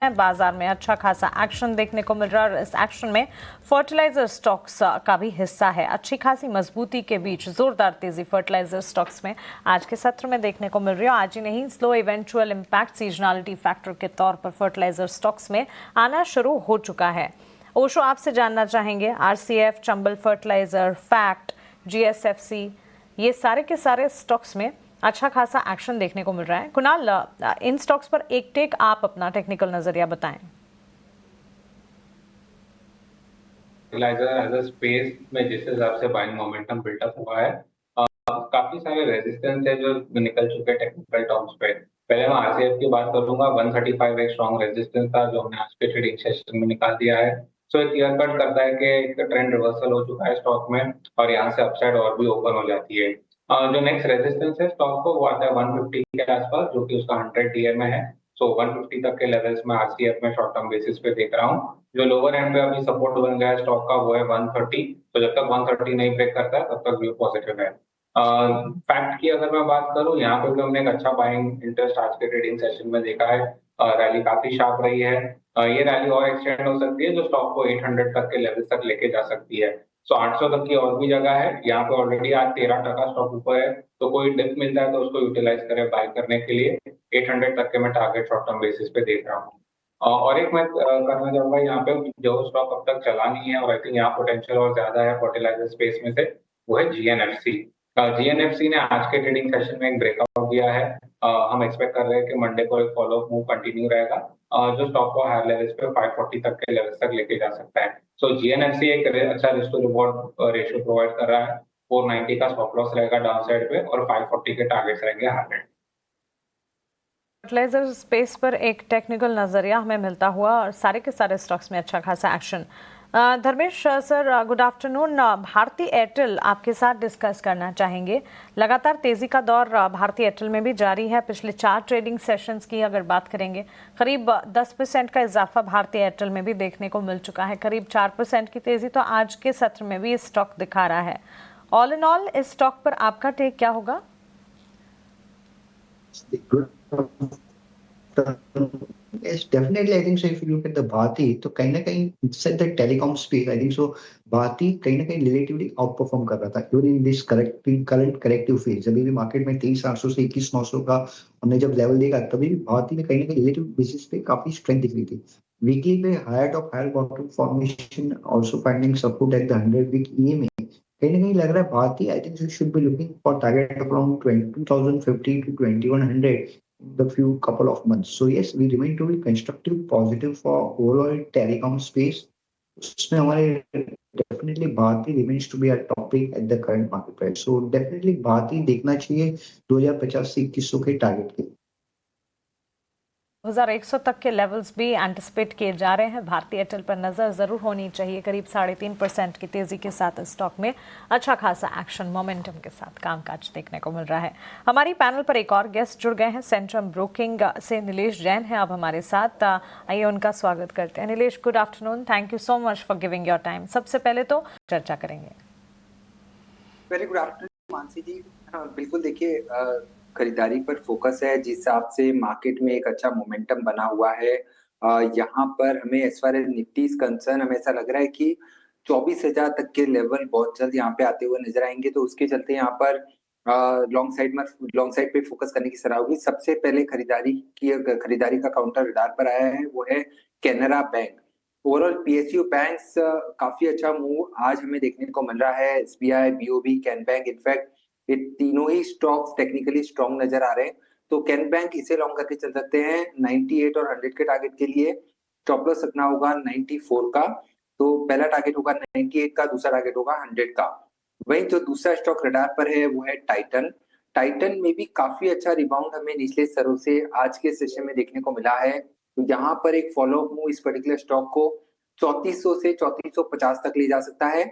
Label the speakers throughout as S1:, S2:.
S1: बाजार में अच्छा खासा एक्शन देखने को मिल रहा है और इस एक्शन में फर्टिलाइजर स्टॉक्स का भी हिस्सा है। अच्छी खासी मजबूती के बीच जोरदार तेजी फर्टिलाइजर स्टॉक्स में आज के सत्र में देखने को मिल रही है। आज ही नहीं, slow eventual impact seasonality factor के तौर पर फर्टिलाइजर स्टॉक्स में आना शुरू हो चुका है। ओशो, आपसे जानना चाहेंगे, RCF, Chambal fertiliser, FACT, GSFC, ये सारे के सारे स्टॉक्स में अच्छा खासा एक्शन देखने को मिल रहा है। कुणाल, इन स्टॉक्स पर एक टेक आप अपना टेक्निकल नजरिया बताएं।
S2: फर्टिलाइजर एज अ स्पेस में जिस हिसाब से बाइंग मोमेंटम बिल्टअप हुआ है, काफी सारे रेजिस्टेंस है जो निकल चुके हैं टेक्निकल टर्म्स पे। पहले मैं आरसीएफ की बात करूंगा। 135 एक स्ट्रॉन्ग रेजिस्टेंस था जो हमने आज के ट्रेडिंग सेशन में निकाल दिया है। सो ये क्लियर कट करता है कि एक ट्रेंड रिवर्सल हो चुका है स्टॉक में और यहाँ से अपसाइड और भी ओपन हो जाती है। जो नेक्स्ट रेजिस्टेंस है स्टॉक को वो आता है 150 के आसपास, जो कि उसका 100 डीएम है। सो 150 तक के लेवल्स में आरसीएफ में शॉर्ट टर्म बेसिस पे देख रहा हूँ। जो लोअर एंड पे अभी सपोर्ट बन गया है स्टॉक का वो है 130। तो जब तक 130 नहीं ब्रेक करता है तब तक व्यू पॉजिटिव है। फैक्ट की अगर मैं बात करूं, यहाँ पे भी हमने एक अच्छा बाइंग इंटरेस्ट आज के ट्रेडिंग सेशन में देखा है। रैली काफी शार्प रही है। ये रैली और एक्सटेंड हो सकती है जो स्टॉक को 800 तक के लेवल तक लेके जा सकती है। सो 800 तक की और भी जगह है। यहाँ पे ऑलरेडी आज 13% स्टॉक ऊपर है, तो कोई डिप मिलता है तो उसको यूटिलाइज करे बाय करने के लिए। 800 तक के मैं टारगेट शॉर्ट टर्म बेसिस पे देख रहा हूँ। और एक मैं करना चाहूंगा यहाँ पे, जो स्टॉक अब तक चला नहीं है और आई थिंक यहाँ पोटेंशियल और ज्यादा है फर्टिलाइजर स्पेस में से, वो है जीएनएफसी। जीएनएफसी ने आज के ट्रेडिंग सेशन में एक ब्रेकआउट दिया है। हम एक्सपेक्ट कर रहे हैं कि मंडे को एक फॉलो अप मूव कंटिन्यू रहेगा, जो स्टॉक को हायर लेवल्स पे 540 तक के लेवल्स तक लेके जा सकता है। सो जीएनएफसी एक अच्छा risk to reward ratio provide कर रहा है। 490 का स्टॉप लॉस रहेगा डाउन साइड पे और 540 के टारगेट्स रहेंगे हायर एंड।
S1: फर्टिलाइजर स्पेस पर एक टेक्निकल नजरिया हमें मिलता हुआ और सारे के सारे स्टॉक्स में अच्छा खासा action. Dharmesh sir, good afternoon. Bharti Airtel आपके साथ डिस्कस करना चाहेंगे। लगातार तेजी का दौर भारती एयरटेल में भी जारी है। पिछले 4 ट्रेडिंग सेशंस की अगर बात करेंगे, करीब 10% का इजाफा भारती एयरटेल में भी देखने को मिल चुका है। करीब 4% की तेजी तो आज के सत्र में भी स्टॉक दिखा रहा है। ऑल इन ऑल इस स्टॉक पर आपका टेक क्या होगा?
S3: Yes, definitely. I think so. If you look at the Bharti, तो कहीं ना कहीं inside the telecom space, I think so. Bharti कहीं ना कहीं relatively outperform कर रहा था during this current corrective phase। अभी भी मार्केट में 23,800 से 21,900 का हमने जब लेवल देखा, तभी भी भारती में कहीं ना कहीं रिलेटिव बेसिस पे काफी स्ट्रेंथ दिख रही थी। वीकली पे higher top higher bottom formation, also finding support at the 100 week EMA. कहीं ना कहीं लग रहा है Bharti, I think should be looking for target around 2050 to 2100 the few couple of months. So yes, we remain to be constructive, positive for overall telecom space. उसमें हमारे definitely Bharti remains to be a topic at the current market price. So definitely Bharti देखना चाहिए 2050 से 2100 के target के।
S1: 2100 तक के levels भी एंटिसिपेट किए जा रहे हैं। भारती एयरटेल पर नजर जरूर होनी चाहिए। करीब 3.5% की तेजी के साथ स्टॉक में अच्छा खासा एक्शन मोमेंटम के साथ कामकाज देखने को मिल रहा है। हमारी पैनल पर एक और गेस्ट जुड़ गए हैं। सेंट्रम ब्रोकिंग से नीलेश जैन है अब हमारे साथ। आइए उनका स्वागत करते हैं। Nilesh, good afternoon. Thank you so much for giving your time. सबसे पहले तो चर्चा करेंगे।
S4: वेरी गुड आफ्टरनून मानसी जी। बिल्कुल, देखिए खरीदारी पर फोकस है। जिस हिसाब से मार्केट में एक अच्छा मोमेंटम बना हुआ है, यहाँ पर हमें as far as Nifty concern, हमें ऐसा लग रहा है कि 24,000 तक के लेवल बहुत जल्द यहाँ पे आते हुए नजर आएंगे। तो उसके चलते यहाँ पर लॉन्ग साइड पे फोकस करने की सलाह होगी। सबसे पहले खरीदारी का काउंटर रडार पर आया है, वो है Canara bank. Overall PSU banks काफी अच्छा मूव आज हमें देखने को मिल रहा है। SBI, BOB, can bank, in fact ये तीनों ही स्टॉक्स टेक्निकली स्ट्रॉन्ग नजर आ रहे हैं। तो कैन बैंक इसे लॉन्ग करके चल सकते हैं 98 और 100 के टारगेट के लिए। स्टॉप लॉस रखना होगा 94 का। तो पहला टारगेट होगा 98 का, दूसरा टारगेट होगा 100 का। वहीं जो दूसरा स्टॉक रडार पर है वो है टाइटन। टाइटन में भी काफी अच्छा रिबाउंड हमें निचले स्तरों से आज के सेशन में देखने को मिला है। तो यहाँ पर एक फॉलो अप मूव इस पर्टिकुलर स्टॉक को 3400 से 3450 तक ले जा सकता है।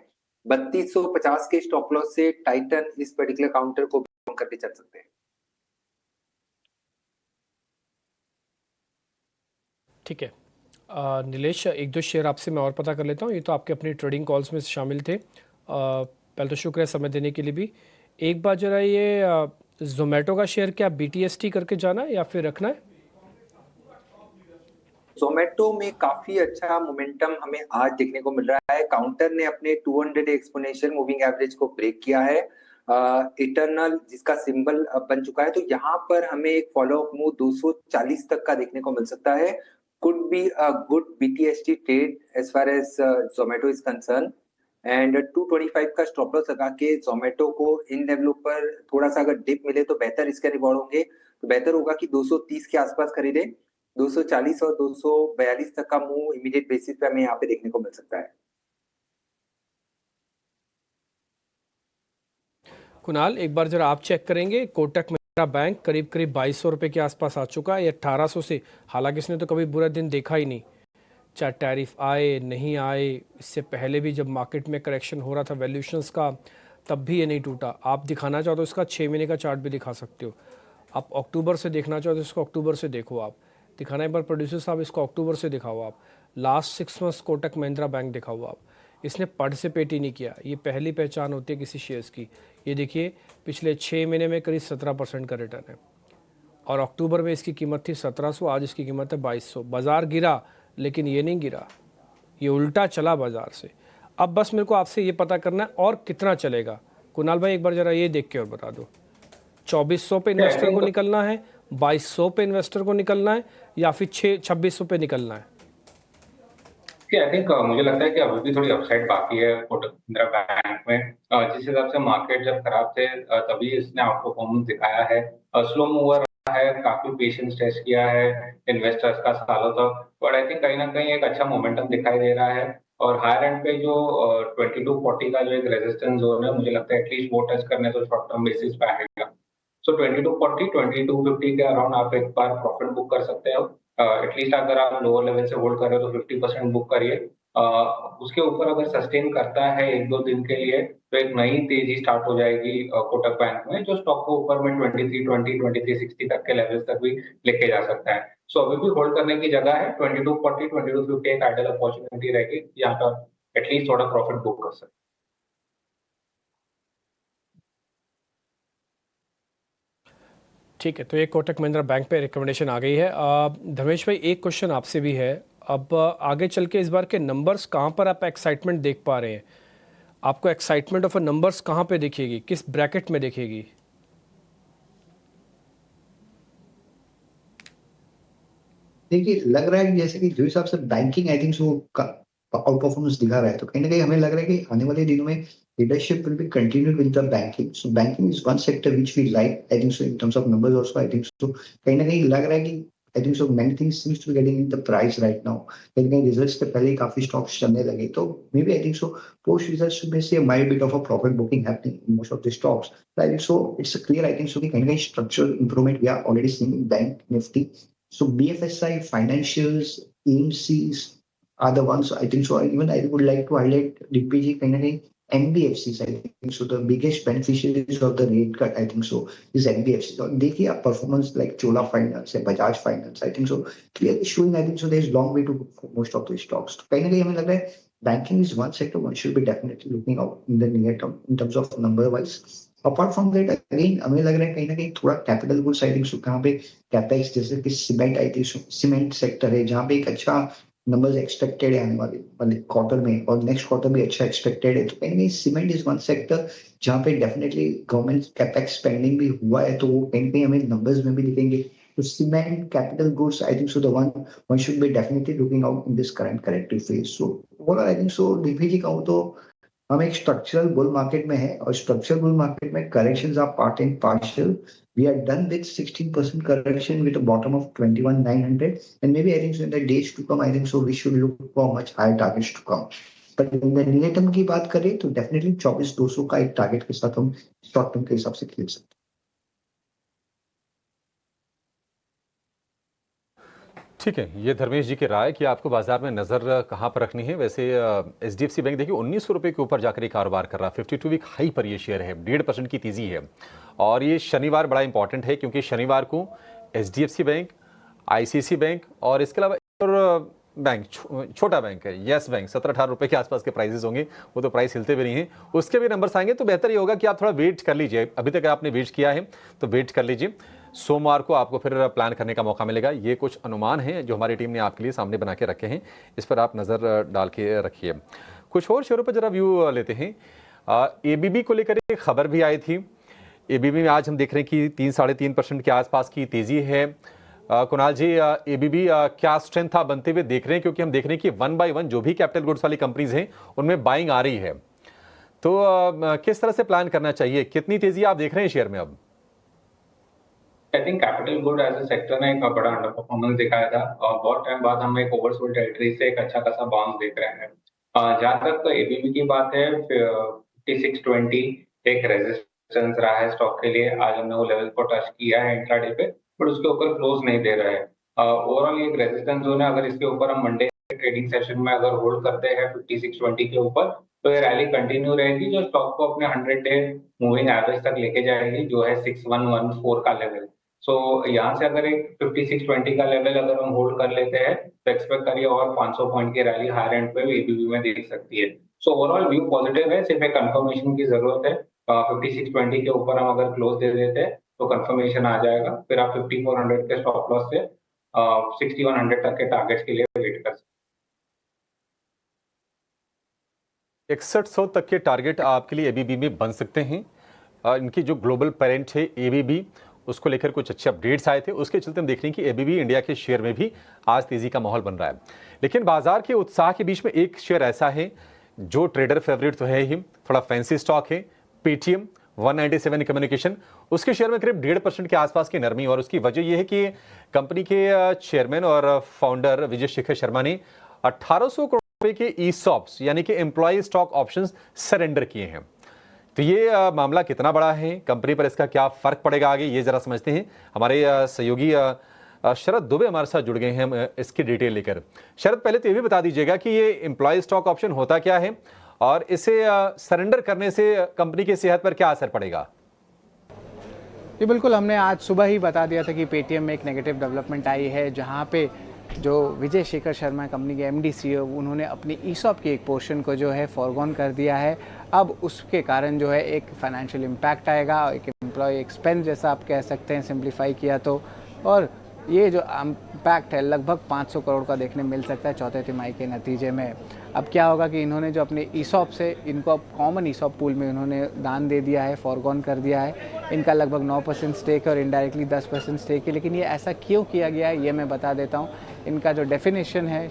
S4: 3250 के स्टॉप लॉस से टाइटन इस पर्टिकुलर काउंटर को करके चल सकते हैं।
S5: ठीक है नीलेश, एक दो शेयर आपसे मैं और पता कर लेता हूँ। ये तो आपके अपनी ट्रेडिंग कॉल्स में शामिल थे। पहले तो शुक्र है समय देने के लिए भी। एक बार जरा ये जोमेटो का शेयर क्या BTST करके जाना है या फिर रखना है?
S4: जोमेटो में काफी अच्छा मोमेंटम हमें आज देखने को मिल रहा है। काउंटर ने अपने 200 एक्सपोनेंशियल मूविंग एवरेज को ब्रेक किया है। इटरनल जिसका सिंबल बन चुका है, तो यहाँ पर हमें एक फॉलो अप मूव 240 तक का देखने को मिल सकता है। Could be a good BTST trade as far as Zomato is concern, and 225 का स्टॉप लॉस लगा के जोमेटो को इन लेवलों पर थोड़ा सा अगर डिप मिले तो बेहतर इसके रिवॉर्ड होंगे। तो बेहतर होगा कि 230 के आसपास खरीदे। 240 और 242 तक का मूव इमीडिएट बेसिस पे हमें यहाँ पे देखने को मिल सकता है।
S5: कुणाल, एक बार जरा आप चेक करेंगे, कोटक महिंद्रा बैंक करीब करीब 2200 रुपये के आसपास आ चुका है, ये 1800 से, हालांकि इसने तो कभी बुरा दिन देखा ही नहीं, चाहे टैरिफ आए नहीं आए। इससे पहले भी जब मार्केट में करेक्शन हो रहा था वैल्यूशंस का, तब भी ये नहीं टूटा। आप दिखाना चाहो तो इसका 6 महीने का चार्ट भी दिखा सकते हो। आप अक्टूबर से देखना चाहो तो इसको अक्टूबर से देखो। आप दिखाना एक बार प्रोड्यूसर साहब, इसको अक्टूबर से दिखाओ। आप last 6 months Kotak Mahindra bank दिखाओ। आप इसने पार्टिसिपेट ही नहीं किया, ये पहली पहचान होती है किसी शेयर्स की। ये देखिए पिछले 6 महीने में करीब 17% का रिटर्न है, और अक्टूबर में इसकी कीमत थी 1700, आज इसकी कीमत है 2200। बाजार गिरा लेकिन ये नहीं गिरा, ये उल्टा चला बाजार से। अब बस मेरे को आपसे ये पता करना है और कितना चलेगा। कुणाल भाई एक बार जरा ये देख के और बता दो, 2400 पे इन्वेस्टर को निकलना है, 2200 पे इन्वेस्टर को निकलना है, या फिर 2600 पे निकलना है?
S2: आई थिंक मुझे लगता है कि अभी भी थोड़ी अपसाइड बाकी है कोटक महिंद्रा बैंक में। जिस हिसाब से मार्केट जब खराब थे तभी इसने आउट परफॉर्मेंस दिखाया है। स्लो मूवर रहा है, काफी पेशेंस टेस्ट किया है इन्वेस्टर्स का सालों तक, बट आई थिंक कहीं ना कहीं एक अच्छा मोमेंटम दिखाई दे रहा है। और हायर एंड पे जो 2240 का जो एक रेजिस्टेंस जोन है, मुझे लगता है एटलीस्ट वो टच करने तो शॉर्ट टर्म बेसिस पे आएगा। सो 2240 2250 के अराउंड आप एक बार प्रॉफिट बुक कर सकते हो। एटलीस्ट अगर आप लोअर लेवल से होल्ड कर रहे हो तो 50% बुक करिए। उसके ऊपर अगर सस्टेन करता है 1-2 दिन के लिए तो एक नई तेजी स्टार्ट हो जाएगी कोटक बैंक में, जो स्टॉक को ऊपर में 2320 2360 तक के लेवल्स तक भी लेके जा सकता है। सो अभी भी होल्ड करने की जगह है। 2240 2250 एक आइडियल अपॉर्चुनिटी रहेगी, यहाँ पर एटलीस्ट थोड़ा प्रॉफिट बुक कर सकते हैं।
S5: ठीक है, तो ये कोटक महिंद्रा बैंक पे रिकमेंडेशन आ गई है। धर्मेश भाई एक क्वेश्चन आपसे भी है, अब आगे चल के इस बार के नंबर्स कहाँ पर आप एक्साइटमेंट देख पा रहे हैं? आपको एक्साइटमेंट ऑफ नंबर्स कहाँ पे दिखेगी, किस ब्रैकेट में दिखेगी?
S3: देखिए लग रहा है कि जैसे कि जो हिसाब से बैंकिंग आई थिंक सो आउट परफॉर्मेंस दिखा रहा है, तो कहीं ना कहीं हमें लग रहा है कि आने वाले दिनों में leadership will be continued with the banking. So banking is one sector which we like I think so in terms of numbers also. I think so कहीं ना कहीं लग रहा है कि I think so many things seems to be getting in the price right now. कहीं ना कहीं रिजल्ट्स से पहले ही काफी स्टॉक्स चलने लगे, तो maybe I think so post results में से might bit of a profit booking happening in most of the stocks. I think so it's clear I think so कि कहीं ना कहीं structural improvement we are already seeing in bank Nifty. So BFSI, financials, AMCs are the ones I think so. Even I would like to highlight DPG kind of NBFCs. I think so. The biggest beneficiaries of the rate cut, I think so, is NBFCs. और देखिए आप performance like Chola Finance and Bajaj Finance, I think so, clearly showing. I think so. There is long way to go for most of the stocks. कहीं ना कहीं हमें लग रहा है banking is one sector one should be definitely looking out in the near term in terms of number wise. Apart from that again हमें लग रहा है कहीं ना कहीं थोड़ा कैपिटल गुड्स आई थिंक सो कहाँ पे कैपेक्स जैसे कि cement I think cement sector है जहाँ पे एक अच्छा नंबर्स एक्सपेक्टेड है आने वाले क्वार्टर में, और नेक्स्ट क्वार्टर भी अच्छा एक्सपेक्टेड है। तो कहीं ना कहीं सीमेंट इज वन सेक्टर जहाँ पे डेफिनेटली गवर्नमेंट कैपेक्स स्पेंडिंग भी हुआ है, तो वो कहीं ना कहीं हमें नंबर्स में भी दिखेंगे। तो cement capital goods I think so the one should be definitely looking out in this current corrective phase. So overall I think so DPG कहूँ तो हम एक स्ट्रक्चरल बुल मार्केट में है, और स्ट्रक्चरल बुल मार्केट में corrections are part and partial. We are done with 16% correction with a bottom of 21,900, and maybe I think so in the days to come I think so we should look for much higher targets to come. But in the near term की बात करें तो definitely 24,200 का एक target के साथ हम short term के हिसाब से खेल सकते हैं।
S6: ठीक है, ये धर्मेश जी की राय कि आपको बाजार में नज़र कहाँ पर रखनी है। वैसे HDFC बैंक देखिए 1900 रुपये के ऊपर जाकर ये कारोबार कर रहा है, 52 वीक हाई पर ये शेयर है, 1.5% की तेज़ी है। और ये शनिवार बड़ा इंपॉर्टेंट है क्योंकि शनिवार को HDFC बैंक, ICICI बैंक और इसके अलावा और बैंक छोटा बैंक है यस बैंक 17-18 रुपये के आसपास के प्राइसेस होंगे, वो तो प्राइस हिलते भी नहीं हैं, उसके भी नंबर्स आएंगे। तो बेहतर ये होगा कि आप थोड़ा वेट कर लीजिए। अभी तक आपने वेट किया है तो वेट कर लीजिए। सोमवार को आपको फिर प्लान करने का मौका मिलेगा। ये कुछ अनुमान हैं जो हमारी टीम ने आपके लिए सामने बना के रखे हैं, इस पर आप नज़र डाल के रखिए। कुछ और शेयरों पर जरा व्यू लेते हैं। ABB को लेकर एक खबर भी आई थी। ABB में आज हम देख रहे हैं कि 3-3.5% के आसपास की तेजी है। कुणाल जी, ABB क्या स्ट्रेंथ था बनते हुए देख रहे हैं, क्योंकि हम देख रहे हैं कि 1 by 1 जो भी कैपिटल गुड्स वाली कंपनीज हैं उनमें बाइंग आ रही है, तो किस तरह से प्लान करना चाहिए, कितनी तेजी आप देख रहे हैं शेयर में अब?
S2: I think capital good as a sector ने एक बड़ा अंडर परफॉर्मेंस दिखाया था और बहुत टाइम बाद हम एक ओवरसोल्ड टेरिटरी से एक अच्छा खासा बाउंस देख रहे हैं। जहां तक ABB की बात है, 5620 एक रेजिस्टेंस रहा है स्टॉक के लिए। आज हमने वो लेवल को टच किया है इंट्राडे पे, बट उसके ऊपर क्लोज नहीं दे रहा है। ओवरऑल एक रेजिस्टेंस जोन है, अगर इसके ऊपर हम मंडे ट्रेडिंग सेशन में अगर होल्ड करते हैं 5620 के ऊपर, तो ये रैली कंटिन्यू रहेगी जो स्टॉक को अपने 100 डे मूविंग एवरेज तक लेके जाएगी, जो है 6114 का लेवल। सो यहाँ से अगर एक 5620 का लेवल अगर हम होल्ड कर लेते हैं तो एक्सपेक्ट करिए और 500 पॉइंट की रैली हायर एंड पे ABB में दिख सकती है। सो ओवरऑल व्यू पॉजिटिव है, सिर्फ एक कंफर्मेशन की जरूरत है। 5620 के ऊपर हम अगर क्लोज दे देते हैं तो कंफर्मेशन आ जाएगा, फिर आप 5400 के स्टॉप लॉस से 6100 तक के टारगेट्स के लिए वेट कर सकते हैं।
S6: 6100 तक के टारगेट आपके लिए ABB में बन सकते हैं। इनकी जो ग्लोबल पेरेंट है ABB, उसको लेकर कुछ अच्छे अपडेट्स आए थे, उसके चलते हम देख रहे हैं कि ABB इंडिया के शेयर में भी आज तेजी का माहौल बन रहा है। लेकिन बाजार के उत्साह के बीच में एक शेयर ऐसा है जो ट्रेडर फेवरेट तो है ही, थोड़ा फैंसी स्टॉक है, पेटीएम 197 कम्युनिकेशन। उसके शेयर में करीब 1.5% के आसपास की नरमी, और उसकी वजह यह है कि कंपनी के चेयरमैन और फाउंडर विजय शेखर शर्मा ने 1800 करोड़ रुपए के ESOPs यानी कि एम्प्लॉय स्टॉक ऑप्शंस सरेंडर किए हैं। तो ये मामला कितना बड़ा है, कंपनी पर इसका क्या फर्क पड़ेगा आगे, ये जरा समझते हैं। हमारे सहयोगी शरद दुबे हमारे साथ जुड़ गए हैं इसकी डिटेल लेकर। शरद, पहले तो ये भी बता दीजिएगा कि ये एम्प्लॉय स्टॉक ऑप्शन होता क्या है और इसे सरेंडर करने से कंपनी की सेहत पर क्या असर पड़ेगा?
S7: जी बिल्कुल, हमने आज सुबह ही बता दिया था कि पेटीएम में एक नेगेटिव डेवलपमेंट आई है, जहां पे जो विजय शेखर शर्मा कंपनी के MD CEO, उन्होंने अपनी ESOP की एक पोर्शन को जो है फॉरगॉन कर दिया है। अब उसके कारण जो है एक फाइनेंशियल इम्पैक्ट आएगा, एक एम्प्लॉय एक्सपेंस जैसा आप कह सकते हैं सिंप्लीफाई किया तो। और ये जो इम्पैक्ट है लगभग 500 करोड़ का देखने मिल सकता है चौथे तिमाही के नतीजे में। अब क्या होगा कि इन्होंने जो अपने ESOP से, इनको अब कॉमन ESOP पूल में इन्होंने दान दे दिया है, फॉरगॉन कर दिया है। इनका लगभग 9% स्टेक है और इनडायरेक्टली 10% स्टेक है। लेकिन ये ऐसा क्यों किया गया है ये मैं बता देता हूँ। इनका जो डेफिनेशन है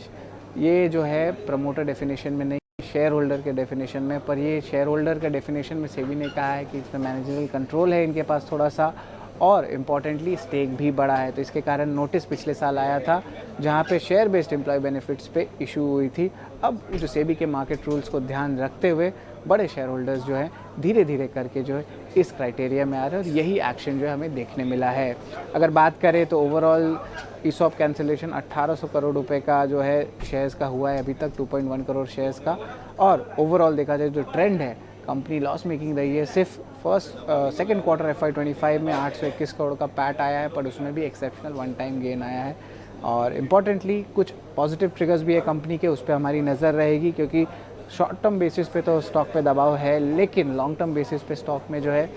S7: ये जो है प्रमोटर डेफिनेशन में नहीं, शेयर होल्डर के डेफिनेशन में। पर ये शेयर होल्डर के डेफिनेशन में सेबी ने कहा है कि इसमें मैनेजरियल कंट्रोल है इनके पास थोड़ा सा, और इम्पॉर्टेंटली स्टेक भी बड़ा है। तो इसके कारण नोटिस पिछले साल आया था जहां पे शेयर बेस्ड एम्प्लॉय बेनिफिट्स पे इशू हुई थी। अब जो सेबी के मार्केट रूल्स को ध्यान रखते हुए बड़े शेयर होल्डर्स जो है धीरे धीरे करके जो है इस क्राइटेरिया में आ रहे हैं और यही एक्शन जो है हमें देखने मिला है। अगर बात करें तो ओवरऑल ESOP कैंसिलेशन 1800 करोड़ रुपए का जो है शेयर्स का हुआ है अभी तक, 2.1 करोड़ शेयर्स का। और ओवरऑल देखा जाए जो ट्रेंड है, कंपनी लॉस मेकिंग रही है। सिर्फ सेकेंड क्वार्टर FY25 में 821 करोड़ का पैट आया है, पर उसमें भी एक्सेप्शनल वन टाइम गेन आया है। और इम्पॉर्टेंटली कुछ पॉजिटिव ट्रिगर्स भी है कंपनी के, उस पर हमारी नज़र रहेगी, क्योंकि शॉर्ट टर्म बेसिस पे तो स्टॉक पे दबाव है, लेकिन लॉन्ग टर्म बेसिस पे स्टॉक में जो है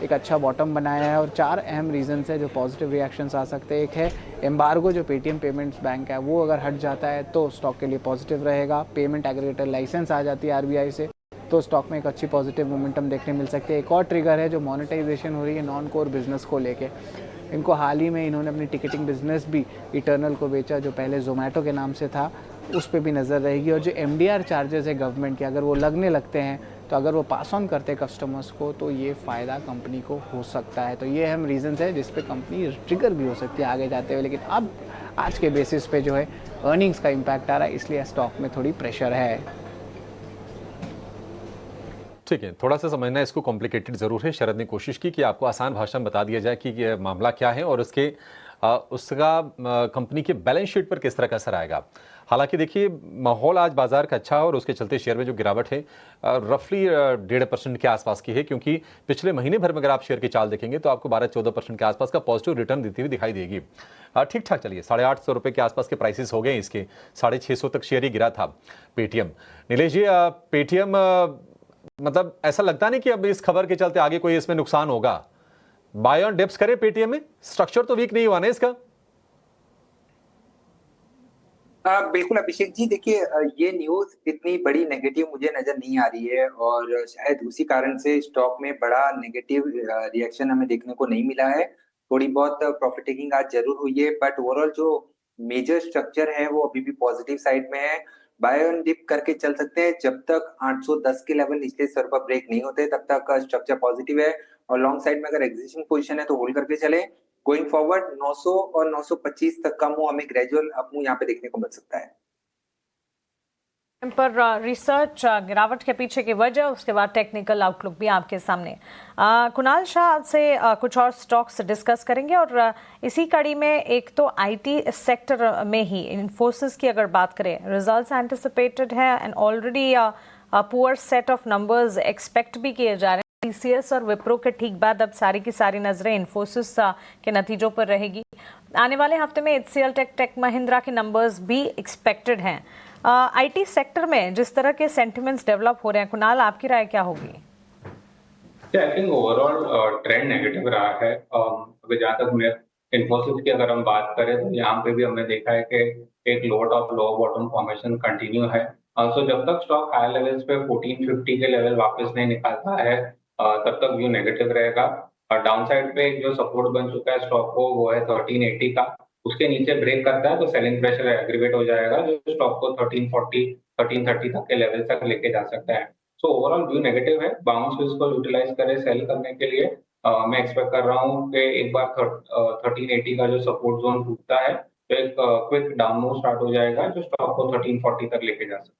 S7: एक अच्छा बॉटम बनाया है। और 4 अहम रीजंस है जो पॉजिटिव रिएक्शंस आ सकते हैं। एक है एम्बार्गो, जो पेटीएम पेमेंट्स बैंक है वो अगर हट जाता है तो स्टॉक के लिए पॉजिटिव रहेगा। पेमेंट एग्रीगेटर लाइसेंस आ जाती है RBI से, तो स्टॉक में एक अच्छी पॉजिटिव मोमेंटम देखने मिल सकती है। एक और ट्रिगर है जो मोनेटाइजेशन हो रही है नॉन कोर बिजनेस को लेके। इनको हाल ही में इन्होंने अपनी टिकटिंग बिजनेस भी इटर्नल को बेचा, जो पहले जोमेटो के नाम से था, उस पर भी नज़र रहेगी। और जो MDR चार्जेस है गवर्नमेंट के, अगर वो लगने लगते हैं तो अगर वो पास ऑन करते हैं कस्टमर्स को तो ये फ़ायदा कंपनी को हो सकता है। तो ये अहम रीजंस है जिस पे कंपनी ट्रिगर भी हो सकती है आगे जाते हुए। लेकिन अब आज के बेसिस पे जो है अर्निंग्स का इम्पैक्ट आ रहा है, इसलिए स्टॉक में थोड़ी प्रेशर है।
S6: ठीक है, थोड़ा सा समझना इसको कॉम्प्लिकेटेड ज़रूर है। शरद ने कोशिश की कि आपको आसान भाषा में बता दिया जाए कि ये मामला क्या है और उसका कंपनी के बैलेंस शीट पर किस तरह का असर आएगा। हालांकि देखिए, माहौल आज बाजार का अच्छा है और उसके चलते शेयर में जो गिरावट है रफली 1.5% के आसपास की है, क्योंकि पिछले महीने भर में अगर आप शेयर की चाल देखेंगे तो आपको 12-14% के आसपास का पॉजिटिव रिटर्न देती हुई दिखाई देगी। ठीक ठाक चलिए, 850 रुपये के आसपास के प्राइसेस हो गए इसके, 650 तक शेयर ही गिरा था पेटीएम। नीलेश जी, पेटीएम मतलब ऐसा लगता नहीं कि अब इस खबर के चलते आगे कोई इसमें नुकसान होगा, बाय ऑन डिप्स करें पेटीएम में? स्ट्रक्चर तो वीक नहीं हुआ ना इसका?
S4: बिल्कुल अभिषेक जी, देखिए ये न्यूज इतनी बड़ी नेगेटिव मुझे नजर नहीं आ रही है और शायद उसी कारण से स्टॉक में बड़ा नेगेटिव रिएक्शन हमें देखने को नहीं मिला है। थोड़ी बहुत प्रॉफिट टेकिंग आज जरूर हुई है, बट ओवरऑल जो मेजर स्ट्रक्चर है वो अभी भी पॉजिटिव साइड में है। बाय ऑन डिप करके चल सकते हैं, जब तक 810 के लेवल निचले स्तर पर ब्रेक नहीं होते तब तक स्ट्रक्चर पॉजिटिव है। और लॉन्ग साइड में अगर एग्जिस्टिंग पोजीशन है तो होल्ड करके चले। गोइंग फॉरवर्ड 900 और 925 तक का मूव हमें ग्रेजुअल अप मूव यहाँ पे देखने को मिल सकता है।
S1: पर रिसर्च गिरावट के पीछे की वजह, उसके बाद टेक्निकल आउटलुक भी आपके सामने। कुणाल शाह आपसे कुछ और स्टॉक्स डिस्कस करेंगे और इसी कड़ी में एक तो आईटी सेक्टर में ही इन्फोसिस की अगर बात करें, रिजल्ट्स एंटिसिपेटेड है and already poor set of numbers expect भी किए जा रहे हैं। टीसीएस और विप्रो के ठीक बाद अब सारी की सारी नजरें इन्फोसिस के नतीजों पर रहेगी। आने वाले हफ्ते में HCL टेक महिंद्रा के नंबर्स भी एक्सपेक्टेड हैं। आईटी सेक्टर में जिस तरह के सेंटिमेंट्स डेवलप हो रहे हैं, कुणाल आपकी राय क्या होगी?
S2: I think overall trend negative रहा है। अभी जहाँ तक मैं इन्फोसिस की अगर हम बात करें तो यहाँ पे भी हमने देखा है कि एक लो टॉप लो बॉटम फॉर्मेशन कंटिन्यू है। सो जब तक स्टॉक हायर लेवल्स पे 1450 के लेवल वापस नहीं निकालता है तब तक व्यू नेगेटिव रहेगा। और डाउन साइड पे एक जो सपोर्ट बन चुका है स्टॉक को वो है 1380 का। उसके नीचे ब्रेक करता है तो सेलिंग प्रेशर एग्रीवेट हो जाएगा, जो स्टॉक को 1340 1330 तक के लेवल तक लेके जा सकता है। सो ओवरऑल व्यू नेगेटिव है। बाउंस को यूटिलाइज करें सेल करने के लिए। मैं एक्सपेक्ट कर रहा हूँ कि एक बार 1380 का जो सपोर्ट जोन टूटता है तो एक क्विक डाउन मूव स्टार्ट हो जाएगा जो स्टॉक को 1340 तक लेके जा सकता है।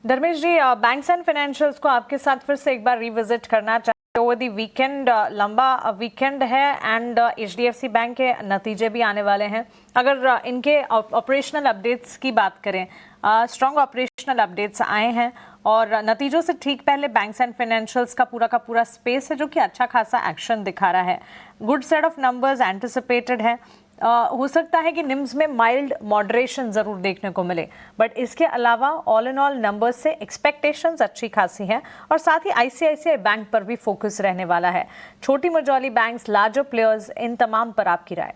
S1: धर्मेश जी, बैंक्स एंड फाइनेंशियल्स को आपके साथ फिर से एक बार रिविजिट करना चाहिए। ओवर दी वीकेंड, लंबा वीकेंड है एंड HDFC बैंक के नतीजे भी आने वाले हैं। अगर इनके ऑपरेशनल अपडेट्स की बात करें, स्ट्रॉन्ग ऑपरेशनल अपडेट्स आए हैं और नतीजों से ठीक पहले बैंक्स एंड फाइनेंशियल्स का पूरा स्पेस है जो कि अच्छा खासा एक्शन दिखा रहा है। Good set of numbers anticipated है। हो सकता है कि निम्स में माइल्ड मॉडरेशन जरूर देखने को मिले, बट इसके अलावा ऑल इन ऑल नंबर्स से एक्सपेक्टेशंस अच्छी खासी हैं और साथ ही ICICI बैंक पर भी फोकस रहने वाला है। छोटी मझौली बैंक्स, लार्जर प्लेयर्स, इन तमाम पर आपकी राय?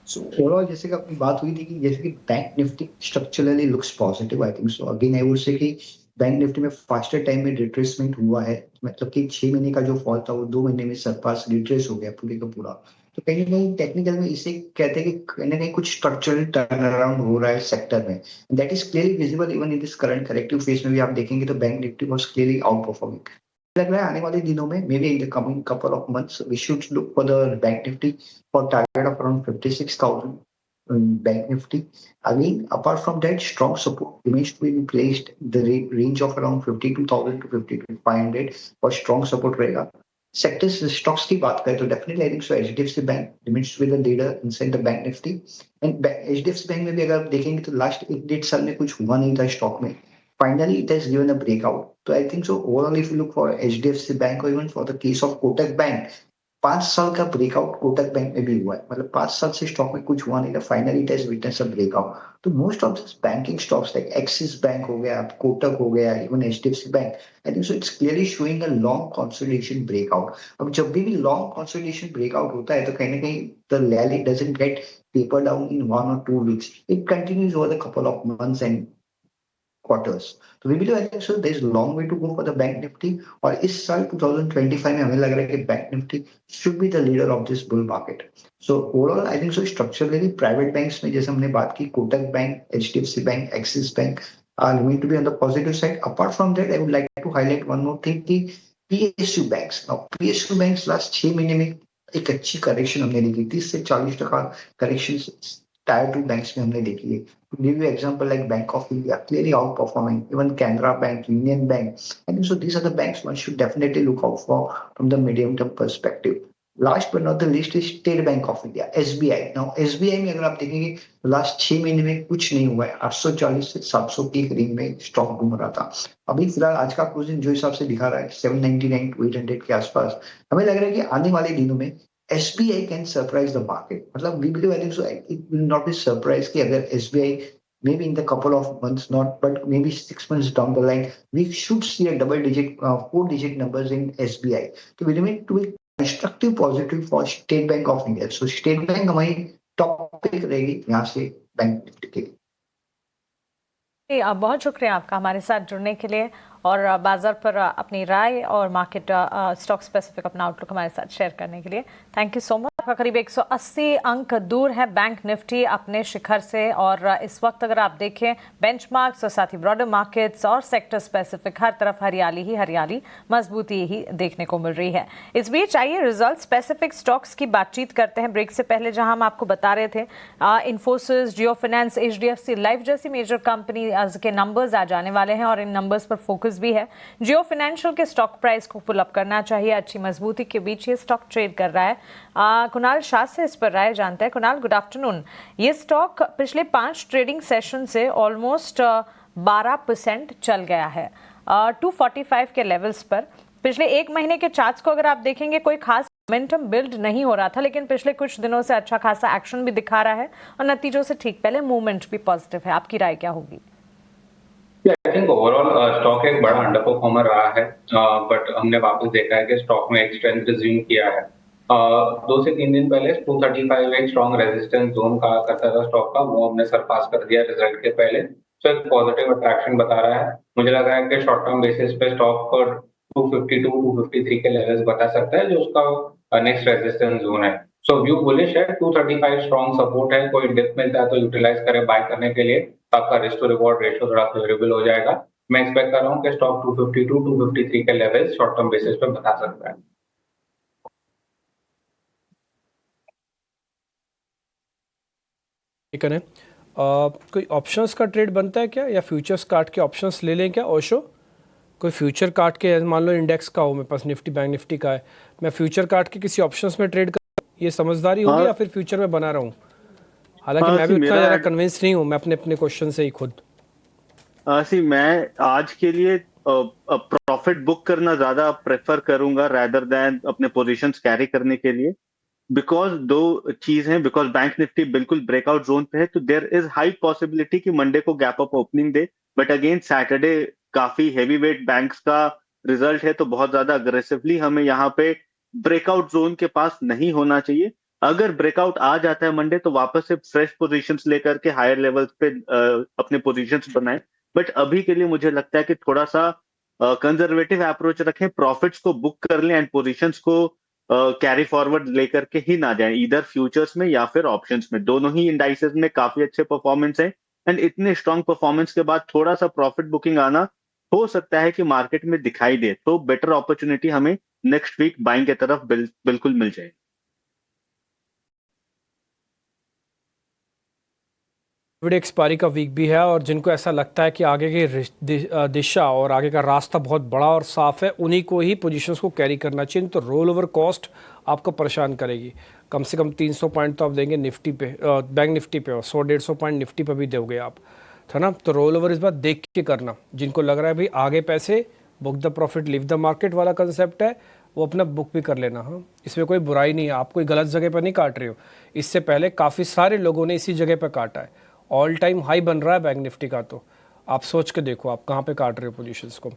S3: So overall जैसे कि अपनी बात हुई थी कि जैसे कि bank Nifty structurally looks positive, I think so again I would say कि बैंक निफ्टी में फास्टर टाइम में रिट्रेसमेंट हुआ है। मतलब कि 6 महीने का जो फॉल था वो 2 महीने में सरपास रिट्रेस हो गया पूरे का पूरा। तो कहीं ना कहीं टेक्निकल में इसे कहते हैं कि कहीं ना कहीं कुछ स्ट्रक्चरल टर्न अराउंड हो रहा है सेक्टर में। That is clearly visible even in this current corrective phase में भी आप देखेंगे तो bank Nifty was clearly outperforming. लग रहा है आने वाले दिनों में maybe in the coming couple of months we should look for the bank Nifty for target of around 56,000 bank nifty. Again, apart from that, strong support remains to be placed the range of around 52,000 to 52,500 for strong support रहेगा। Sectors stocks की बात करें तो definitely I think so HDFC Bank remains to be the leader inside the bank nifty and HDFC Bank में भी अगर आप देखेंगे तो लास्ट 1-1.5 साल में कुछ हुआ नहीं था स्टॉक में। Finally, it has given a breakout. So I think so overall if you look for HDFC Bank or even for the case of Kotak Bank, 5 साल का ब्रेकआउट कोटक बैंक में भी हुआ है। मतलब 5 साल से स्टॉक में कुछ हुआ नहीं था, finally it has witness a breakout. तो most of this banking stocks like Axis bank हो गया, कोटक हो गया, even HDFC bank, I think so it's clearly showing a long consolidation breakout. अब जब भी लॉन्ग कंसोलिडेशन ब्रेकआउट होता है तो कहीं ना कहीं the rally doesn't get taper down in 1 or 2 weeks, it continues over the couple of months and quarters. तो we believe I think so there is a long way to go for the bank nifty और इस साल 2025 में हमें लग रहा है कि bank Nifty should be the leader of this bull market. So overall I think so structurally private banks में जैसे हमने बात की Kotak bank, HDFC bank, Axis bank are going to be on the positive side. Apart from that I would like to highlight one more thing कि PSU banks. Now PSU banks last 6 महीने में एक अच्छी करेक्शन हमने देखी, 30 से 40% correction tyre 2 banks में हमने देखी है। To give you example like Bank of India, clearly outperforming, even Canara Bank, Union Bank. And so these are the banks one should definitely look out for from the medium term perspective. Last but not the least is State Bank of India, SBI. Now SBI में अगर आप देखेंगे last 6 महीने में कुछ नहीं हुआ है, 840 से 700 की रेंज में स्टॉक घूम रहा था। अभी फिलहाल आज का क्लोजिंग जो हिसाब से दिखा रहा है 799 to 800 के आसपास, हमें लग रहा है कि आने वाले दिनों में SBI can surprise the market. मतलब we believe I think so it will not be surprised कि अगर SBI maybe in the couple of months, not, but maybe 6 months down the line, we should see a double digit, 4 digit numbers in SBI. So we remain to be constructive positive for State Bank of India. So State Bank हमारी top pick रहेगी यहाँ से bank Nifty के लिए।
S1: बहुत शुक्रिया आपका हमारे साथ जुड़ने के लिए और बाजार पर अपनी राय और मार्केट स्टॉक स्पेसिफिक अपना आउटलुक हमारे साथ शेयर करने के लिए थैंक यू सो मच। करीब 180 अंक दूर है बैंक निफ्टी अपने शिखर से और इस वक्त अगर आप देखें बेंचमार्क्स और साथ ही ब्रॉडर मार्केट्स और सेक्टर स्पेसिफिक हर तरफ हरियाली ही हरियाली, मजबूती ही देखने को मिल रही है। इस बीच आइए रिजल्ट स्पेसिफिक स्टॉक्स की बातचीत करते हैं। ब्रेक से पहले जहां हम आपको बता रहे थे इन्फोसिस, जियो फाइनेंस, HDFC लाइफ जैसी मेजर कंपनी के नंबर्स आ जाने वाले हैं और इन नंबर्स पर फोकस भी है। जियो फाइनेंशियल के स्टॉक प्राइस को पुल अप करना चाहिए, अच्छी मजबूती के बीच ये स्टॉक ट्रेड कर रहा है। कुणाल शाह से इस पर राय जानते हैं। Kunal, good afternoon. ये स्टॉक पिछले 5 ट्रेडिंग सेशन से ऑलमोस्ट 12% चल गया है 245 के लेवल्स पर। पिछले 1 महीने के चार्ट्स को अगर आप देखेंगे कोई खास मोमेंटम बिल्ड नहीं हो रहा था, लेकिन पिछले कुछ दिनों से अच्छा खासा एक्शन भी दिखा रहा है और नतीजों से ठीक पहले मूवमेंट भी पॉजिटिव है। आपकी राय क्या होगी?
S2: आई थिंक ओवरऑल स्टॉक एक बड़ा अंडर परफॉर्मर रहा है, बट हमने वापस देखा है कि स्टॉक में एक स्ट्रेंथ रिज्यूम किया है। 2 से 3 दिन पहले 235 एक स्ट्रॉन्ग रेजिस्टेंस जोन कहा करता था स्टॉक का, वो हमने सरपास कर दिया रिजल्ट के पहले। सो एक पॉजिटिव अट्रैक्शन बता रहा है। मुझे लग रहा है कि शॉर्ट टर्म बेसिस पे स्टॉक को 252 253 के लेवल्स बता सकता है जो उसका नेक्स्ट रेजिस्टेंस जोन है। सो व्यू बुलिश है, 235 स्ट्रॉन्ग सपोर्ट है। कोई डिप मिलता है तो यूटिलाइज करें बाय करने के लिए, आपका रिस्क टू रिवॉर्ड रेशियो थोड़ा फेवरेबल हो जाएगा। मैं एक्सपेक्ट कर रहा हूँ कि स्टॉक 252 253 के लेवल्स शॉर्ट टर्म बेसिस पे बता सकता है।
S5: ठीक है। कोई ऑप्शंस का ट्रेड बनता है क्या, या फ्यूचर्स काट के ऑप्शंस ले लें क्या ओशो? कोई फ्यूचर काट के, मान लो इंडेक्स का हो मेरे पास, निफ्टी बैंक निफ्टी का है, मैं फ्यूचर काट के किसी ऑप्शंस में ट्रेड कर, ये समझदारी होगी या फिर फ्यूचर में बना रहा हूँ? हालांकि मैं भी उतना ज़्यादा कन्विंस नहीं हूँ, मैं अपने अपने क्वेश्चन से ही खुद
S8: मैं आज के लिए प्रॉफिट बुक करना ज्यादा प्रेफर करूंगा रेदर देन अपने पोजीशंस कैरी करने के लिए। बिकॉज 2 चीज हैं, बिकॉज बैंक निफ्टी बिल्कुल ब्रेकआउट जोन पे है, तो देयर इज हाई पॉसिबिलिटी कि मंडे को gap up opening they, but again Saturday काफी हेवी वेट बैंक्स का रिजल्ट है, तो बहुत ज्यादा अग्रेसिवली हमें यहाँ पे ब्रेकआउट जोन के पास नहीं होना चाहिए। अगर ब्रेकआउट आ जाता है मंडे तो वापस से फ्रेश पोजीशंस लेकर के हायर लेवल्स पे अपने पोजीशंस बनाएं, बट अभी के लिए मुझे लगता है कि थोड़ा सा कंजर्वेटिव अप्रोच रखें, प्रॉफिट्स को बुक कर लें एंड पोजीशंस को कैरी फॉरवर्ड लेकर के ही ना जाएं, इधर फ्यूचर्स में या फिर ऑप्शंस में। दोनों ही इंडाइसेस में काफी अच्छे परफॉर्मेंस है एंड इतने स्ट्रांग परफॉर्मेंस के बाद थोड़ा सा प्रॉफिट बुकिंग आना हो सकता है कि मार्केट में दिखाई दे, तो बेटर अपॉर्चुनिटी हमें नेक्स्ट वीक बाइंग की तरफ बिल्कुल मिल जाएगी।
S5: एक्सपायरी का वीक भी है और जिनको ऐसा लगता है कि आगे की दिशा और आगे का रास्ता बहुत बड़ा और साफ है, उन्हीं को ही पोजीशंस को कैरी करना चाहिए। तो रोल ओवर कॉस्ट आपको परेशान करेगी। कम से कम 300 पॉइंट तो आप देंगे निफ्टी पे, बैंक निफ्टी पे, और 100-150 पॉइंट निफ्टी पे भी दोगे आप, है ना? तो रोल ओवर इस बार देख के करना। जिनको लग रहा है भाई आगे पैसे, book the profit leave the market वाला कंसेप्ट है, वो अपना बुक भी कर लेना। हाँ, इसमें कोई बुराई नहीं है, आप कोई गलत जगह पर नहीं काट रहे हो। इससे पहले काफ़ी सारे लोगों ने इसी जगह पर काटा है। ऑल टाइम हाई बन रहा है बैंक निफ्टी का, तो आप सोच के देखो आप कहाँ पे काट रहे हो पोजीशंस को।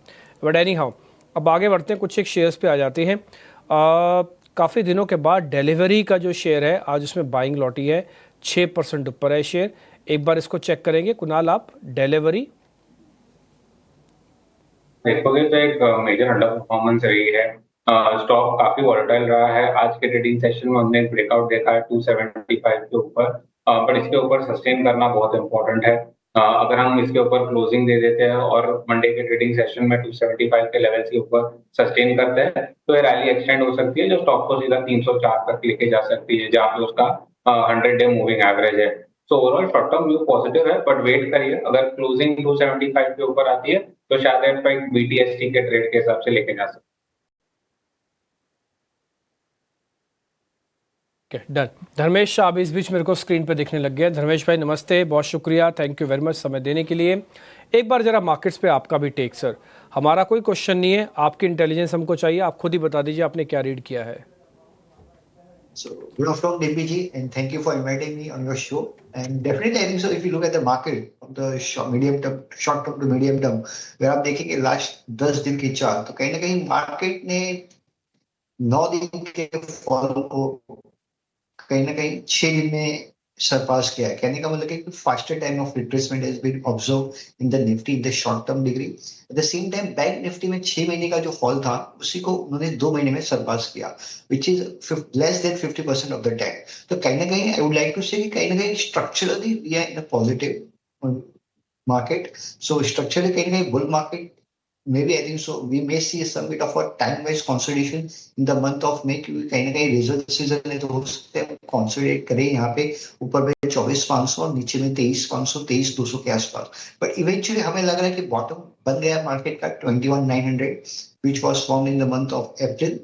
S5: बट एनी हाउ, अब आगे बढ़ते हैं, कुछ एक शेयर्स पे आ जाते हैं। काफ़ी दिनों के बाद डिलीवरी का जो शेयर है आज उसमें बाइंग लौटी है, 6% ऊपर है शेयर। एक बार इसको चेक करेंगे कुणाल आप, डिलीवरी
S2: देखोगे तो एक मेजर अंडर परफॉर्मेंस रही है। स्टॉक काफी वॉलेटाइल रहा है। आज के ट्रेडिंग सेशन में हमने एक ब्रेकआउट देखा है 275 के ऊपर, पर इसके ऊपर सस्टेन करना बहुत इंपॉर्टेंट है। अगर हम इसके ऊपर क्लोजिंग दे देते हैं और मंडे के ट्रेडिंग सेशन में 275 के लेवल्स के ऊपर सस्टेन करते हैं तो ये रैली एक्सटेंड हो सकती है, जो स्टॉक को सीधा 304 तक लेके जा सकती है, जहाँ पे उसका 100 डे मूविंग एवरेज है। So overall short term view positive है, बट वेट करिए, अगर क्लोजिंग 275 के ऊपर आती है तो शायद BTST के ट्रेड के हिसाब से लेके जा सकते हैं।
S5: डन। धर्मेश शाह अभी इस बीच मेरे को स्क्रीन पे दिखने लग गया। धर्मेश भाई नमस्ते, बहुत शुक्रिया, थैंक यू वेरी मच समय देने के लिए। एक बार जरा मार्केट्स पे आपका भी टेक सर। हमारा कोई क्वेश्चन नहीं है, आपकी इंटेलिजेंस हमको चाहिए, आप खुद ही बता दीजिए आपने क्या रीड किया है।
S3: So good afternoon, DPG, and thank you for inviting me on your show. And definitely, I think so. If you look at the market of the short term to medium term, where आप देखेंगे last 10 दिन की chart, तो कहीं ना कहीं market ने 9 दिन के फॉल को कहीं ना कहीं 6 दिन में सरपास किया है। कहने का मतलब है कि faster time of retracement has been observe in the Nifty in the short term degree. At the same time bank Nifty में 6 महीने का जो फॉल था उसी को उन्होंने 2 महीने में सरपास किया, which is less than 50% of the time. तो कहीं ना कहीं आई वुड लाइक टू से कि कहीं ना कहीं structurally we are in a positive market. So structurally, कहीं ना कहीं bull market, maybe I think so. We may see some bit of a time-wise consolidation in the month of May, क्योंकि कहीं ना कहीं रिजल्ट सीजन है तो हो सकते हैं कंसोलिडेट करें यहाँ पे ऊपर में 24,500 और नीचे में 23,500 23,200 के आसपास। बट इवेंचुअली हमें लग रहा है कि बॉटम बन गया मार्केट का 21,900 which was formed in the month of April।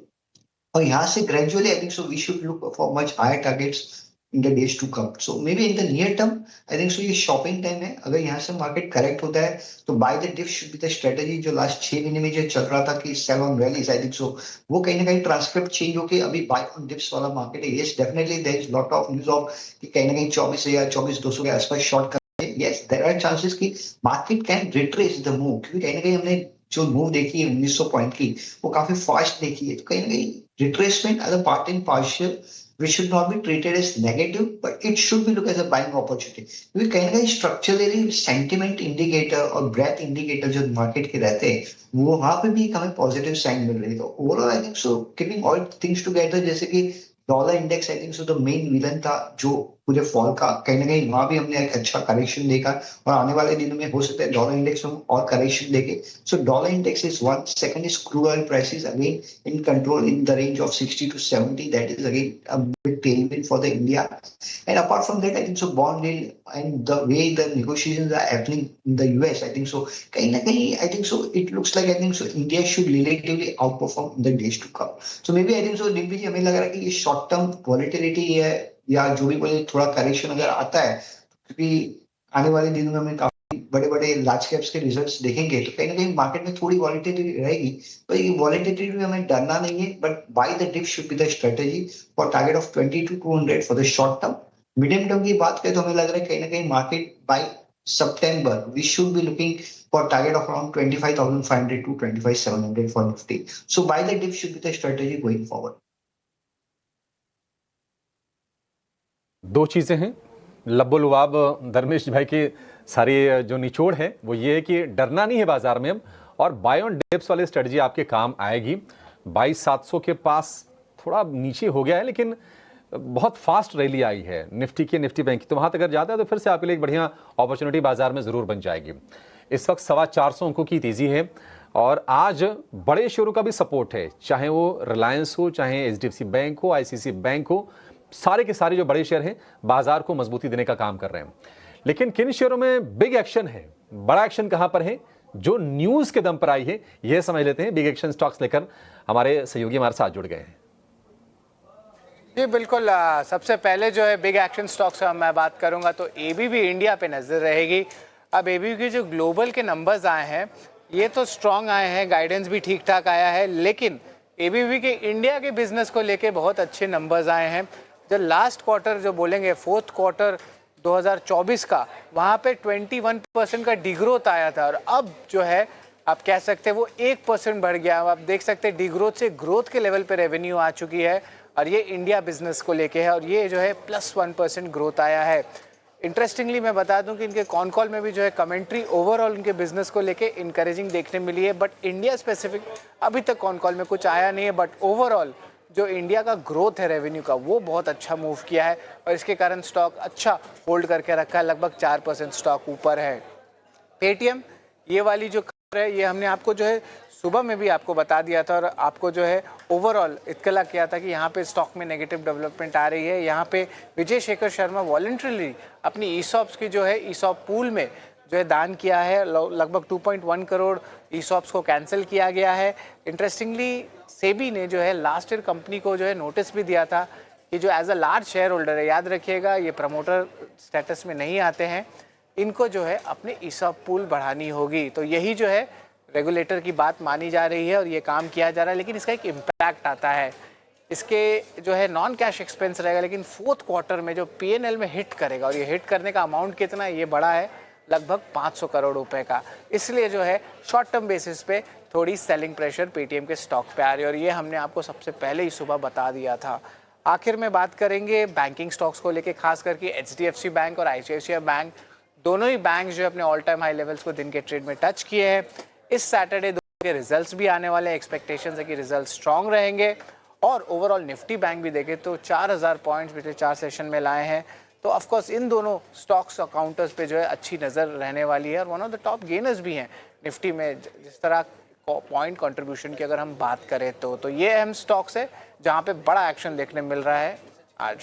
S3: और यहाँ से gradually I think so we should look for much higher targets in the days to come. So maybe in the near term, I think so ये shopping time है। अगर यहाँ से market correct होता है तो buy the dip should be the strategy। जो last 6 महीने में जो चल रहा था कि sell on rallies, I think so वो कहीं ना कहीं ट्रांसक्रिप्ट चेंज होके अभी buy on dips वाला मार्केट है। Yes, definitely there is lot of news of कि कहीं ना कहीं 24,000 24,200 के आसपास शॉर्ट कर। Yes, there are chances कि market can retrace the move, क्योंकि कहीं ना कहीं हमने जो मूव देखी है 1900 पॉइंट की वो काफी फास्ट देखी है। तो कहीं ना कहीं retracement as a part and partial which should not be treated as negative, but it should be looked as a buying opportunity। क्योंकि कहीं ना कहीं स्ट्रक्चरली सेंटिमेंट इंडिकेटर और ब्रेथ इंडिकेटर जो मार्केट के रहते हैं वो वहां पे भी हमें पॉजिटिव साइन मिल रही है। तो overall I think so keeping all things together, जैसे कि dollar index I think so the main villain था जो पूरे फॉल का, कहीं ना कहीं वहां भी हमने एक अच्छा करेक्शन देखा और आने वाले दिनों में हो सकता है डॉलर इंडेक्स में और करेक्शन देखे। So dollar index is one, second is crude oil prices again in control in the range of 60 to 70. That is again a big tailwind for the India. And apart from that, I think so bond yield and the way the negotiations are happening in the US, I think so kahin na kahin, I think so it looks like I think so India should relatively outperform in the days to come. So maybe I think so DP जी हमें लग रहा है कि ये short term volatility है या जो भी बोले थोड़ा करेक्शन अगर आता है, क्योंकि आने वाले दिनों में हमें बड़े बड़े लार्ज कैप्स के रिजल्ट्स देखेंगे तो कहीं ना कहीं मार्केट में थोड़ी वॉलेटिलिटी रहेगी। तो ये वॉलेटिलिटी में हमें डरना नहीं है, but buy the dip should be the strategy for target of 20 to 200 for the short term. Medium term की बात करें तो हमें लग रहा है कहीं ना कहीं मार्केट बाय सितंबर we should be looking for target of around 25,500 to 25,700 for Nifty. So buy the dip should be the strategy going forward.
S6: दो चीज़ें हैं लब्बो-लुआब धर्मेश भाई की सारी जो निचोड़ है वो ये है कि डरना नहीं है बाजार में अब, और बाय ऑन डिप्स वाली स्ट्रेटजी आपके काम आएगी। 22,700 के पास थोड़ा नीचे हो गया है लेकिन बहुत फास्ट रैली आई है निफ्टी बैंक की, तो वहां तक अगर जाता है तो फिर से आपके लिए एक बढ़िया अपॉर्चुनिटी बाजार में जरूर बन जाएगी। इस वक्त 425 अंकों की तेजी है और आज बड़े शेयरों का भी सपोर्ट है, चाहे वो रिलायंस हो, चाहे HDFC बैंक हो, ICICI बैंक हो, सारे के सारे जो बड़े शेयर हैं बाजार को मजबूती देने का काम कर रहे हैं। लेकिन किन शेयरों में बिग एक्शन है, बड़ा एक्शन कहां पर है, जो न्यूज के दम पर आई है, यह समझ लेते हैं। बिग एक्शन स्टॉक्स लेकर हमारे सहयोगी हमारे साथ जुड़ गए हैं।
S7: जी बिल्कुल, सबसे पहले जो है बिग एक्शन स्टॉक्स का मैं बात करूंगा तो ABB इंडिया पे नजर रहेगी। अब ABB के जो ग्लोबल के नंबर्स आए हैं ये तो स्ट्रांग आए हैं, गाइडेंस भी ठीक ठाक आया है, लेकिन ABB के इंडिया के बिजनेस को लेके बहुत अच्छे नंबर्स आए हैं। जो लास्ट क्वार्टर जो बोलेंगे फोर्थ क्वार्टर 2024 का, वहाँ पे 21% का डिग्रोथ आया था और अब जो है आप कह सकते हैं वो 1% बढ़ गया। आप देख सकते हैं डिग्रोथ से ग्रोथ के लेवल पे रेवेन्यू आ चुकी है और ये इंडिया बिजनेस को लेके है और ये जो है +1% ग्रोथ आया है। इंटरेस्टिंगली मैं बता दूं कि इनके कॉन कॉल में भी जो है कमेंट्री ओवरऑल इनके बिजनेस को लेके इनकरेजिंग देखने मिली है, बट इंडिया स्पेसिफिक अभी तक कॉन कॉल में कुछ आया नहीं है। बट ओवरऑल जो इंडिया का ग्रोथ है रेवेन्यू का वो बहुत अच्छा मूव किया है और इसके कारण स्टॉक अच्छा होल्ड करके रखा है, लगभग 4% स्टॉक ऊपर है। पेटीएम ये वाली जो खबर है ये हमने आपको जो है सुबह में भी आपको बता दिया था और आपको जो है ओवरऑल इत्तला किया था कि यहाँ पे स्टॉक में नेगेटिव डेवलपमेंट आ रही है। यहाँ पे विजय शेखर शर्मा वॉलंटरीली अपनी ईसॉप्स की जो है ईसॉप पूल में जो है दान किया है, लगभग 2.1 करोड़ ईसॉप्स को कैंसिल किया गया है। इंटरेस्टिंगली सेबी ने जो है लास्ट ईयर कंपनी को जो है नोटिस भी दिया था कि जो as a large shareholder है, याद रखिएगा ये प्रमोटर स्टेटस में नहीं आते हैं, इनको जो है अपने ईसॉप पूल बढ़ानी होगी। तो यही जो है रेगुलेटर की बात मानी जा रही है और ये काम किया जा रहा है, लेकिन इसका एक इम्पैक्ट आता है। इसके जो है नॉन कैश एक्सपेंस रहेगा, लेकिन फोर्थ क्वार्टर में जो P&L में हिट करेगा, और ये हिट करने का अमाउंट कितना है, ये बड़ा है, लगभग 500 करोड़ रुपए का। इसलिए जो है शॉर्ट टर्म बेसिस पे थोड़ी सेलिंग प्रेशर पेटीएम के स्टॉक पे आ रही है, और ये हमने आपको सबसे पहले ही सुबह बता दिया था। आखिर में बात करेंगे बैंकिंग स्टॉक्स को लेके, खास करके HDFC बैंक और ICICI बैंक, दोनों ही बैंक जो अपने ऑल टाइम हाई लेवल्स को दिन के ट्रेड में टच किए हैं। इस सैटरडे दोनों के रिजल्ट्स भी आने वाले हैं, एक्सपेक्टेशंस है कि रिजल्ट स्ट्रॉन्ग रहेंगे। और ओवरऑल निफ्टी बैंक भी देखें तो 4000 पॉइंट्स पिछले 4 सेशन में लाए हैं। तो ऑफ कोर्स इन दोनों स्टॉक्स और काउंटर्स पे जो है अच्छी नज़र रहने वाली है, और one of the top gainers भी हैं निफ्टी में। जिस तरह पॉइंट कंट्रीब्यूशन की अगर हम बात करें तो ये अहम स्टॉक्स है जहां पे बड़ा एक्शन देखने मिल रहा है आज।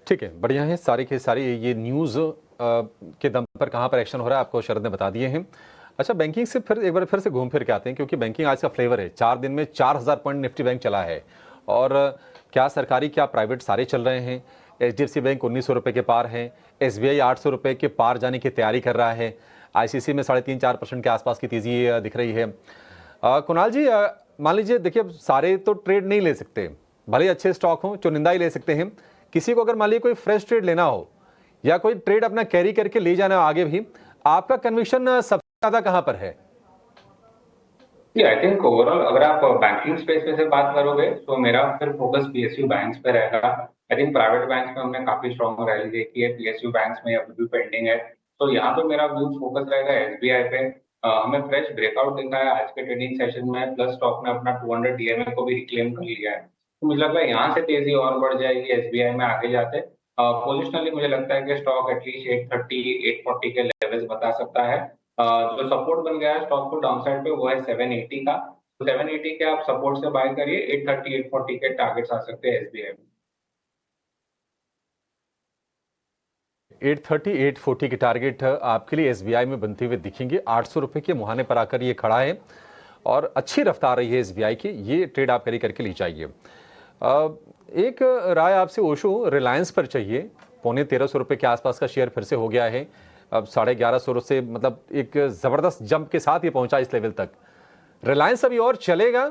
S6: ठीक है, बढ़िया है। सारी के सारी ये न्यूज़ के दम पर कहाँ पर एक्शन हो रहा है आपको शरद ने बता दिए हैं। अच्छा, बैंकिंग से फिर एक बार फिर से घूम फिर के आते हैं, क्योंकि बैंकिंग आज का फ्लेवर है। 4 दिन में 4000 पॉइंट निफ्टी बैंक चला है, और क्या सरकारी क्या प्राइवेट सारे चल रहे हैं। HDFC बैंक 1900 रुपये के पार है, SBI 800 रुपये के पार जाने की तैयारी कर रहा है, ICC में 3.5-4% के आसपास की तेज़ी दिख रही है। कुणाल जी, मान लीजिए, देखिए अब सारे तो ट्रेड नहीं ले सकते, भले अच्छे स्टॉक हों, चुनिंदा ही ले सकते हैं। किसी को अगर मान लीजिए कोई फ्रेश ट्रेड लेना हो या कोई ट्रेड अपना कैरी करके ले जाना हो आगे भी, आपका कन्विक्शन सबसे ज़्यादा कहाँ पर है?
S2: आई थिंक ओवरऑल अगर आप बैंकिंग स्पेस में से बात करोगे तो मेरा फिर फोकस PSU बैंक्स पे रहेगा। आई थिंक प्राइवेट बैंक्स में हमने काफी स्ट्रॉन्ग रैली देखी है, PSU बैंक्स में अभी भी पेंडिंग है, तो यहाँ पे मेरा व्यूज फोकस रहेगा SBI पे। हमें फ्रेश ब्रेकआउट दिखा है आज के ट्रेडिंग सेशन में, प्लस स्टॉक ने अपना 200 DMA को भी रिक्लेम कर लिया है, तो मुझे लगता है यहाँ से तेजी और बढ़ जाएगी SBI में आगे जाते। पोजिशनली मुझे लगता है कि स्टॉक एटलीस्ट 830 840 के लेवल्स बता सकता है। जो सपोर्ट बन गया है स्टॉक को डाउनसाइड पे वो है 780 का, तो 780 के आप सपोर्ट से बाय करिए। 830 840 के टारगेट्स आ सकते हैं SBI में।
S6: 830 840 के टारगेट आपके लिए SBI में बनते हुए दिखेंगे। 800 रुपये के मुहाने पर आकर ये खड़ा है और अच्छी रफ्तार रही है SBI की, ये ट्रेड आप कैरी करके ले जाइए। एक राय आपसे ओशो, रिलायंस पर चाहिए। 1350 रुपये के आसपास का शेयर फिर से हो गया है, अब 1150 से मतलब एक ज़बरदस्त जंप के साथ ये पहुंचा इस लेवल तक। रिलायंस अभी और चलेगा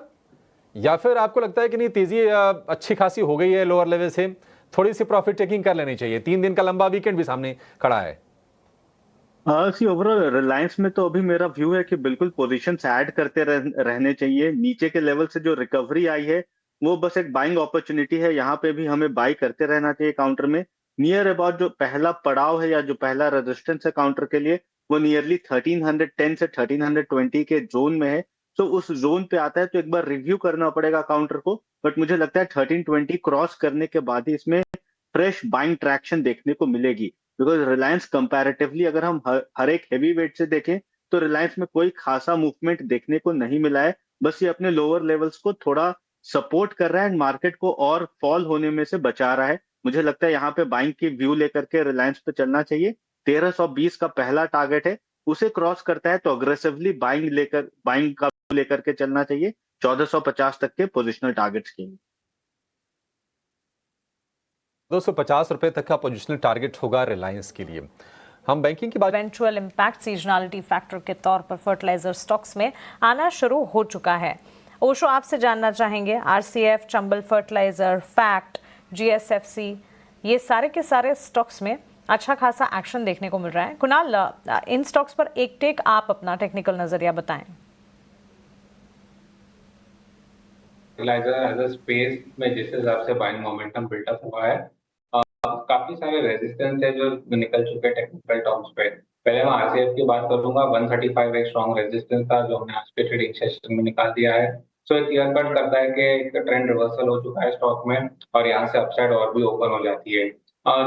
S6: या फिर आपको लगता है कि नहीं, तेज़ी अच्छी खासी हो गई है लोअर लेवल से, थोड़ी सी प्रॉफिट टेकिंग कर लेनी चाहिए? 3 दिन का लंबा वीकेंड भी सामने खड़ा है।
S8: सी ओवरऑल रिलायंस में तो अभी मेरा व्यू है कि बिल्कुल पोजीशंस ऐड करते रहने चाहिए। नीचे के लेवल से जो रिकवरी आई है वो बस एक बाइंग अपॉर्चुनिटी है, यहाँ पे भी हमें बाई करते रहना चाहिए। काउंटर में नियर अबाउट जो पहला पड़ाव है या जो पहला रेजिस्टेंस है काउंटर के लिए, वो नियरली 1310 से 1320 के जोन में है। तो उस जोन पे आता है तो एक बार रिव्यू करना पड़ेगा काउंटर को, बट मुझे लगता है 1320 क्रॉस करने के बाद ही इसमें फ्रेश बाइंग ट्रैक्शन देखने को मिलेगी। बिकॉज रिलायंस कंपैरेटिवली अगर हम हर एक हेवी वेट से देखें तो रिलायंस में कोई खासा मूवमेंट देखने को नहीं मिला है, बस ये अपने लोअर लेवल्स को थोड़ा सपोर्ट कर रहा है एंड मार्केट को और फॉल होने में से बचा रहा है। मुझे लगता है यहाँ पे बाइंग की व्यू लेकर के रिलायंस पे चलना चाहिए। 1320 का पहला टारगेट है, उसे क्रॉस करता है तो अग्रेसिवली बाइंग का लेकर के चलना चाहिए 1450 तक के पोजिशनल टारगेट्स के लिए।
S6: 250 रुपए तक का पोजिशनल टारगेट होगा रिलायंस के लिए। हम बैंकिंग की बात,
S1: इवेंचुअल इम्पैक्ट सीजनलिटी फैक्टर के तौर पर फर्टिलाइजर स्टॉक्स में आना शुरू हो चुका है। ओशो, आपसे जानना चाहेंगे, RCF, Chambal fertiliser, FACT, GSFC, ये सारे के सारे स्टॉक्स में अच्छा खासा एक्शन देखने को मिल रहा है। कुणाल, इन स्टॉक्स पर एक टेक आप अपना टेक्निकल नजरिया बताएं।
S2: फर्टिलाइजर एज अ स्पेस में जिस हिसाब से बाइंग मोमेंटम बिल्डअप हुआ है, काफी सारे रेजिस्टेंस है जो निकल चुके हैं टेक्निकल टर्म्स पे। पहले मैं RCF की बात करूंगा। 135 एक स्ट्रॉन्ग रेजिस्टेंस था जो हमने आज के ट्रेडिंग सेशन में निकाल दिया है। सो ये क्लियर कट करता है कि एक ट्रेंड रिवर्सल हो चुका है स्टॉक में और यहाँ से अपसाइड और भी ओपन हो जाती है।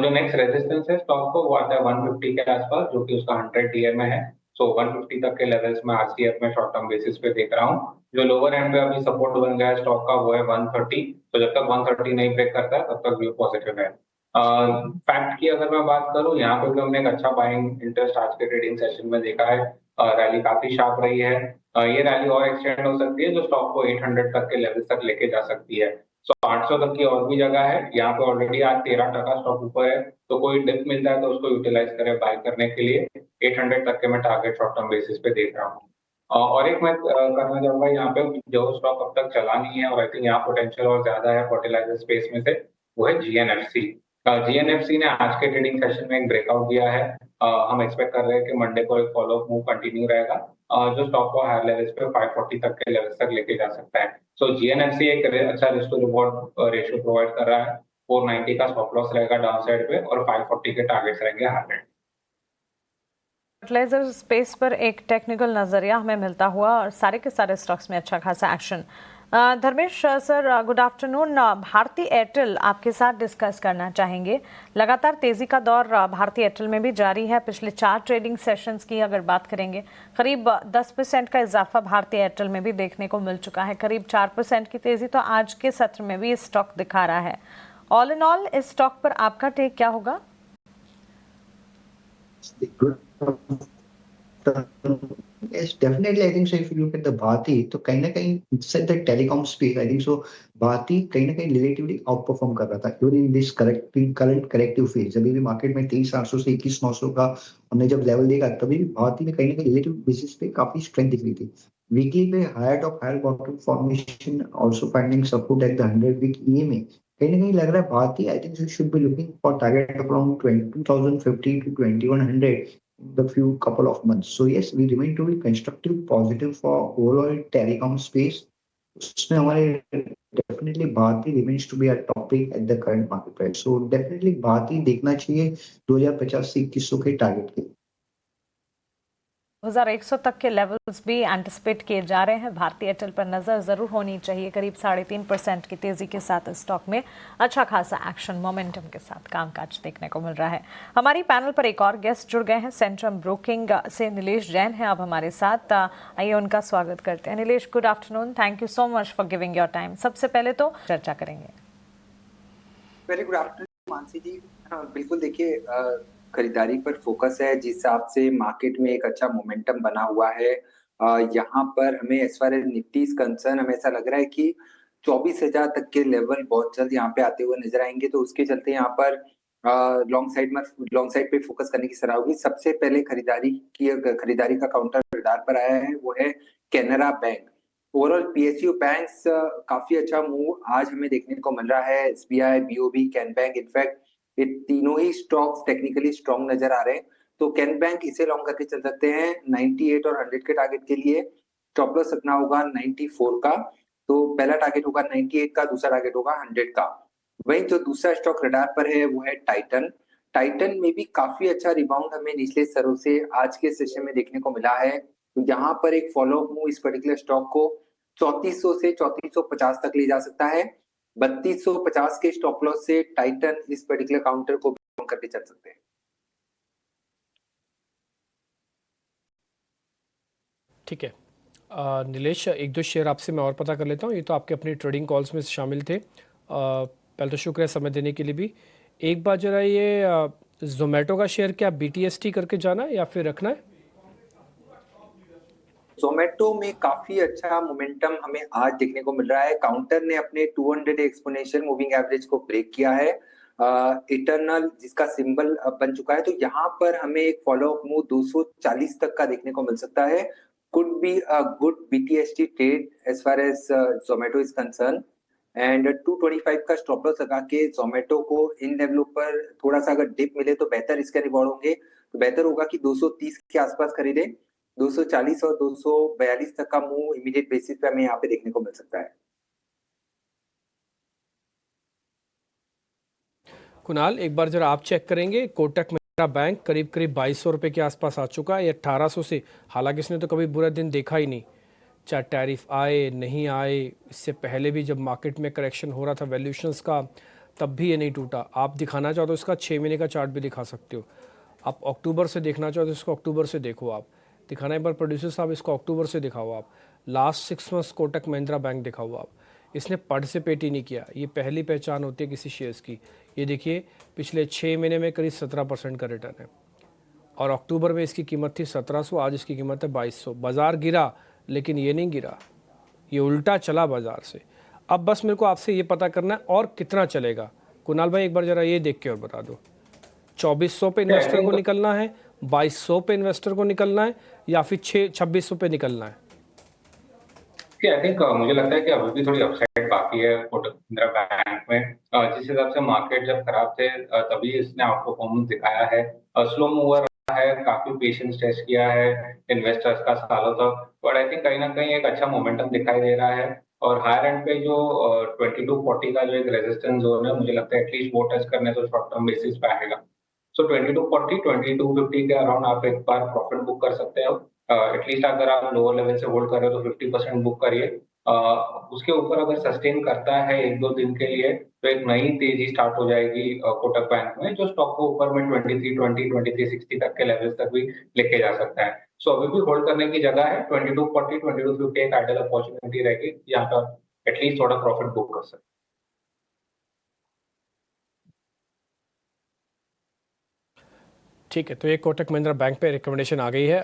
S2: जो नेक्स्ट रेजिस्टेंस है स्टॉक को वो आता है 150 के आसपास, जो कि उसका 100 DMA है। सो 150 तक के लेवल्स में RCF में शॉर्ट टर्म बेसिस पे देख रहा हूँ। जो लोअर एंड पे अभी सपोर्ट बन गया है स्टॉक का वो है 130। तो जब तक 130 नहीं ब्रेक करता है तब तक व्यू पॉजिटिव है। फैक्ट की अगर मैं बात करूं, यहाँ पे भी हमने एक अच्छा बाइंग इंटरेस्ट आज के ट्रेडिंग सेशन में देखा है। रैली काफी शार्प रही है। ये रैली और एक्सटेंड हो सकती है जो स्टॉक को 800 तक के लेवल तक लेके जा सकती है। सो 800 तक की और भी जगह है। यहाँ पे ऑलरेडी आज 13% स्टॉक ऊपर है, तो कोई डिप मिलता है तो उसको यूटिलाइज करें बाय करने के लिए। 800 तक के मैं टारगेट शॉर्ट टर्म बेसिस पे देख रहा हूँ। और एक मैं करना चाहूंगा यहाँ पे, जो स्टॉक अब तक चला नहीं है और आई थिंक यहाँ पोटेंशियल और ज्यादा है फर्टिलाइजर स्पेस में से, वो है जीएनएफसी। जीएनएफसी ने आज के ट्रेडिंग सेशन में एक ब्रेकआउट दिया है। हम एक्सपेक्ट कर रहे हैं कि मंडे को एक फॉलो मूव कंटिन्यू रहेगा, जो स्टॉक को हायर लेवल्स पे 540 तक के लेवल्स तक लेके जा सकता है। सो जीएनएफसी एक अच्छा risk to reward ratio provide कर रहा है। 490 का स्टॉप लॉस रहेगा डाउन साइड पे और 540 के टारगेट्स रहेंगे हायर।
S1: फर्टिलाइजर स्पेस पर एक टेक्निकल नजरिया हमें मिलता हुआ और सारे के सारे स्टॉक्स में अच्छा खासा action. Dharmesh sir, good afternoon. Bharti Airtel आपके साथ डिस्कस करना चाहेंगे। लगातार तेजी का दौर भारती एयरटेल में भी जारी है। पिछले 4 ट्रेडिंग सेशंस की अगर बात करेंगे, करीब 10% का इजाफा भारती एयरटेल में भी देखने को मिल चुका है। करीब 4% की तेजी तो आज के सत्र में भी स्टॉक दिखा रहा है। ऑल इन ऑल इस स्टॉक पर आपका टेक क्या होगा?
S3: Yes, definitely. I think so. If you look at the Bharti, तो कहीं ना कहीं inside the telecom space, I think so. Bharti कहीं ना कहीं relatively outperform कर रहा था, even in this current corrective phase. अभी भी मार्केट में 23,800 से 21,900 का हमने जब लेवल देखा, तभी भी भारती में कहीं ना कहीं रिलेटिव बेसिस पे काफी स्ट्रेंथ दिख रही थी। वीकली पे higher top higher bottom formation, also finding support at the 100-week EMA। कहीं ना कहीं लग रहा है Bharti, I think should be looking for target around 2050 to 2100 the few couple of months. So yes, we remain to be constructive, positive for overall telecom space. उसमें हमारे definitely Bharti remains to be a top pick at the current market price. So definitely Bharti देखना चाहिए 2050 से 2100 के target के।
S1: 2100 तक के levels भी एंटिसिपेट किए जा रहे हैं। भारती एयरटेल पर नजर जरूर होनी चाहिए। करीब 3.5% की तेजी के साथ स्टॉक में अच्छा खासा एक्शन मोमेंटम के साथ कामकाज देखने को मिल रहा है। हमारी पैनल पर एक और गेस्ट जुड़ गए हैं। सेंट्रम ब्रोकिंग से नीलेश जैन हैं अब हमारे साथ। आइए उनका स्वागत करते हैं। Nilesh, good afternoon. Thank you so much for giving your time. सबसे पहले तो चर्चा करेंगे।
S4: वेरी गुड आफ्टरनून मानसी जी। बिल्कुल देखिए, खरीदारी पर फोकस है, जिस हिसाब से मार्केट में एक अच्छा मोमेंटम बना हुआ है। यहाँ पर हमें as far as Nifty is concern, हमें ऐसा लग रहा है कि 24,000 तक के लेवल बहुत जल्द यहाँ पे आते हुए नजर आएंगे। तो उसके चलते यहाँ पर लॉन्ग साइड पे फोकस करने की सलाह होगी। सबसे पहले खरीदारी का काउंटर रडार पर आया है, वो है Canara bank. Overall PSU banks काफी अच्छा मूव आज हमें देखने को मिल रहा है। SBI, BOB, can bank, in fact ये तीनों ही स्टॉक्स टेक्निकली स्ट्रॉन्ग नजर आ रहे हैं। तो कैन बैंक इसे लॉन्ग करके चल सकते हैं। 98 और 100 के टारगेट के लिए स्टॉप लॉस रखना होगा 94 का। तो पहला टारगेट होगा 98 का, दूसरा टारगेट होगा 100 का। वहीं जो दूसरा स्टॉक रडार पर है वो है टाइटन। टाइटन में भी काफी अच्छा रिबाउंड हमें निचले स्तरों से आज के सेशन में देखने को मिला है। तो यहाँ पर एक फॉलो अप मूव इस पर्टिकुलर स्टॉक को 3400 से 3450 तक ले जा सकता है। 3250 के स्टॉप लॉस से टाइटन इस पर्टिकुलर काउंटर को करके चल सकते हैं।
S5: ठीक है नीलेश, एक दो शेयर आपसे मैं और पता कर लेता हूँ। ये तो आपके अपने ट्रेडिंग कॉल्स में शामिल थे। पहले तो शुक्रिया समय देने के लिए भी। एक बार जरा ये जोमेटो का शेयर क्या BTST करके जाना है या फिर रखना है?
S4: जोमेटो में काफी अच्छा मोमेंटम हमें आज देखने को मिल रहा है। काउंटर ने अपने 200 एक्सपोनेंशियल मूविंग एवरेज को ब्रेक किया है, इटरनल जिसका सिंबल बन चुका है। तो यहाँ पर हमें एक फॉलो अप मूव 240 तक का देखने को मिल सकता है। Could be a good BTST trade as far as Zomato is concern. And 225 का स्टॉप लॉस लगा के जोमेटो को इन लेवलों पर थोड़ा सा अगर डिप मिले तो बेहतर इसके रिवॉर्ड होंगे। तो बेहतर होगा कि 230 के आसपास खरीदे। 240 और 242 तक का मूव इमीडिएट बेसिस पे हमें यहाँ पे देखने को मिल सकता है।
S5: कुणाल, एक बार जरा आप चेक करेंगे। कोटक महिंद्रा बैंक करीब 2200 रुपये के आसपास आ चुका है। ये 1800 से, हालांकि इसने तो कभी बुरा दिन देखा ही नहीं, चाहे टैरिफ आए नहीं आए। इससे पहले भी जब मार्केट में करेक्शन हो रहा था वैल्यूएशंस का, तब भी ये नहीं टूटा। आप दिखाना चाहो तो इसका 6 महीने का चार्ट भी दिखा सकते हो। आप अक्टूबर से देखना चाहो तो इसको अक्टूबर से देखो। आप दिखाना एक बार प्रोड्यूसर साहब, इसको अक्टूबर से दिखाओ। आप last 6 months Kotak Mahindra bank दिखाओ। आप इसने पार्टिसिपेट ही नहीं किया। ये पहली पहचान होती है किसी शेयर्स की। ये देखिए पिछले 6 महीने में करीब 17% का रिटर्न है। और अक्टूबर में इसकी कीमत थी 1700, आज इसकी कीमत है 2200। बाजार गिरा लेकिन ये नहीं गिरा, ये उल्टा चला बाजार से। अब बस मेरे को आपसे ये पता करना है और कितना चलेगा। कुणाल भाई एक बार जरा ये देख के और बता दो। 2400 पे इन्वेस्टर को निकलना है, 2200 पे इन्वेस्टर को निकलना है या फिर 2600 पे निकलना है?
S2: आई थिंक मुझे लगता है कि अभी भी थोड़ी अपसाइड बाकी है कोटक महिंद्रा बैंक में। जिस हिसाब से मार्केट जब खराब थे तभी इसने आउट परफॉर्मेंस दिखाया है। स्लो मूवर रहा है, काफी पेशेंस टेस्ट किया है इन्वेस्टर्स का सालों तक, बट आई थिंक कहीं ना कहीं एक अच्छा मोमेंटम दिखाई दे रहा है। और हायर एंड पे जो 2240 का जो एक रेजिस्टेंस जोन है, मुझे लगता है एटलीस्ट वो टच करने तो शॉर्ट टर्म बेसिस पे आएगा। सो 2240 2250 के अराउंड आप एक बार प्रॉफिट बुक कर सकते हो। एटलीस्ट अगर आप लोअर लेवल से होल्ड कर रहे हो तो 50% बुक करिए। उसके ऊपर अगर सस्टेन करता है एक दो दिन के लिए तो एक नई तेजी स्टार्ट हो जाएगी कोटक बैंक में, जो स्टॉक को ऊपर में 2320 2360 तक के लेवल्स तक भी लेके जा सकता है। सो अभी भी होल्ड करने की जगह है। 2240 2250 एक आइडियल अपॉर्चुनिटी रहेगी, यहाँ पर एटलीस्ट थोड़ा प्रॉफिट बुक कर सकते हैं।
S5: ठीक है, तो ये कोटक महिंद्रा बैंक पे रिकमेंडेशन आ गई है।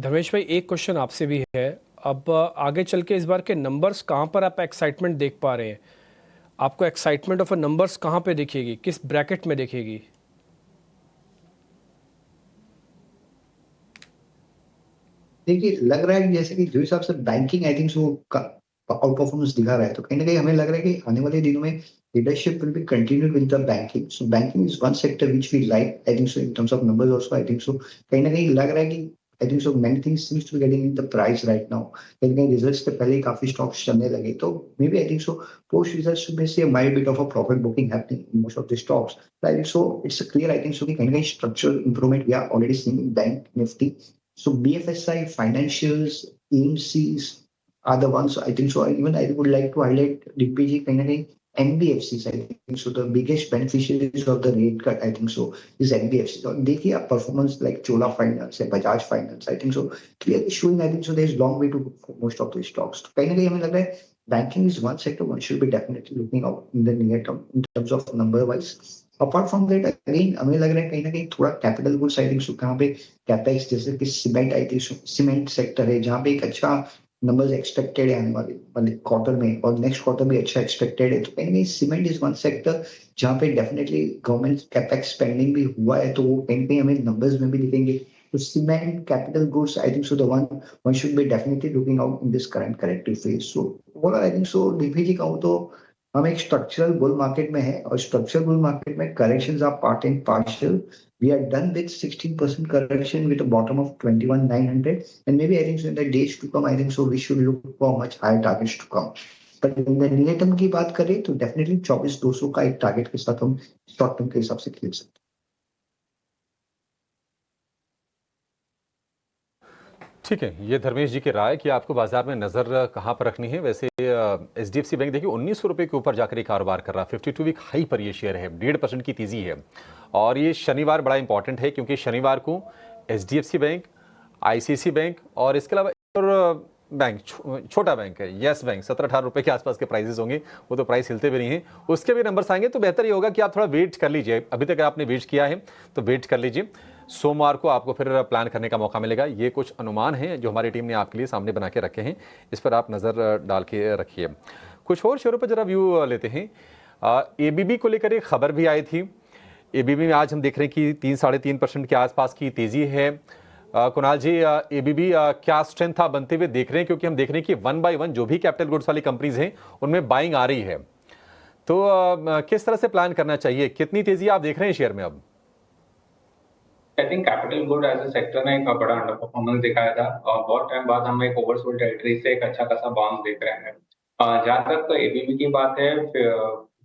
S5: धर्मेश भाई, एक क्वेश्चन आपसे भी है। अब आगे चल के इस बार के नंबर्स कहाँ पर आप एक्साइटमेंट देख पा रहे हैं? आपको एक्साइटमेंट ऑफ नंबर्स कहाँ पे दिखेगी, किस ब्रैकेट में दिखेगी?
S3: देखिए, लग रहा है कि जैसे कि जो हिसाब से banking I think out performance दिखा रहा है, तो कहीं ना कहीं हमें लग रहा है कि आने वाले दिनों में leadership will be continued with the banking. So banking is one sector which we like I think so in terms of numbers also. I think so कहीं ना कहीं लग रहा है कि I think so many things seems to be getting in the price right now. कहीं ना कहीं रिजल्ट्स से पहले ही काफी स्टॉक्स चलने लगे, तो maybe I think so post results में से might bit of a profit booking happening in most of the stocks. I think so it's clear I think so कि कहीं ना कहीं structural improvement we are already seeing in bank Nifty. So BFSI, financials, EMCs are the ones I think so. Even I would like to highlight DPG kind of NBFCs. I think so. The biggest beneficiaries of the rate cut, I think so, is NBFCs. और देखिए आप performance like Chola Finance, Bajaj Finance, I think so clearly showing. I think so. There is long way to go for most of the stocks. तो कहीं ना कहीं हमें लग रहा है banking is one sector one should be definitely looking out in the near term in terms of number wise. Apart from that again हमें लग रहा है कहीं ना कहीं थोड़ा कैपिटल गुड्स आई थिंक सो कहाँ पे कैपेक्स जैसे कि cement I think cement sector है, जहाँ पे एक अच्छा नंबर्स एक्सपेक्टेड है आने वाले क्वार्टर में, और नेक्स्ट क्वार्टर भी अच्छा एक्सपेक्टेड है। तो कहीं ना कहीं सीमेंट इज वन सेक्टर जहाँ पे डेफिनेटली गवर्नमेंट कैपेक्स स्पेंडिंग भी हुआ है, तो वो कहीं ना कहीं हमें नंबर्स में भी दिखेंगे। तो cement capital goods I think so the one should be definitely looking out in this current corrective phase. So overall I think so DPG कहूँ तो हम एक स्ट्रक्चरल बुल मार्केट में है, और स्ट्रक्चरल बुल मार्केट में corrections are part and partial. We are done with 16% correction with a bottom of 21,900, and maybe I think so in the days to come, I think so we should look for much higher targets to come. But in the near term की बात करें तो definitely 24,200 का एक target के साथ हम short term के हिसाब से खेल सकते हैं।
S6: ठीक है, ये धर्मेश जी की राय कि आपको बाजार में नज़र कहाँ पर रखनी है। वैसे एचडीएफसी बैंक देखिए 1900 रुपये के ऊपर जाकर ये कारोबार कर रहा है। 52 वीक हाई पर ये शेयर है, 1.5% की तेजी है। और ये शनिवार बड़ा इंपॉर्टेंट है क्योंकि शनिवार को एचडीएफसी बैंक, आईसीआईसी बैंक और इसके अलावा और बैंक छोटा बैंक है यस बैंक 17-18 रुपये के आसपास के प्राइसेस होंगे। वो तो प्राइस हिलते भी नहीं हैं, उसके भी नंबर्स आएंगे। तो बेहतर ये होगा कि आप थोड़ा वेट कर लीजिए। अभी तक आपने वेट किया है तो वेट कर लीजिए, सोमवार को आपको फिर प्लान करने का मौका मिलेगा। ये कुछ अनुमान हैं जो हमारी टीम ने आपके लिए सामने बना के रखे हैं, इस पर आप नज़र डाल के रखिए। कुछ और शेयरों पर जरा व्यू लेते हैं। एबीबी को लेकर एक खबर भी आई थी। एबीबी में आज हम देख रहे हैं कि 3-3.5% के आसपास की तेजी है। कुणाल जी, एबीबी क्या स्ट्रेंथ था बनते हुए देख रहे हैं, क्योंकि हम देख रहे हैं कि 1 by 1 जो भी कैपिटल गुड्स वाली कंपनीज हैं उनमें बाइंग आ रही है। तो किस तरह से प्लान करना चाहिए, कितनी तेजी आप देख रहे हैं शेयर में अब?
S2: I think capital good as a sector ने एक बड़ा अंडर परफॉर्मेंस दिखाया था और बहुत टाइम बाद हम एक ओवरसोल्ड टेरिटरी से एक अच्छा खासा बाउंस देख रहे हैं। जहां तक एबीबी की बात है,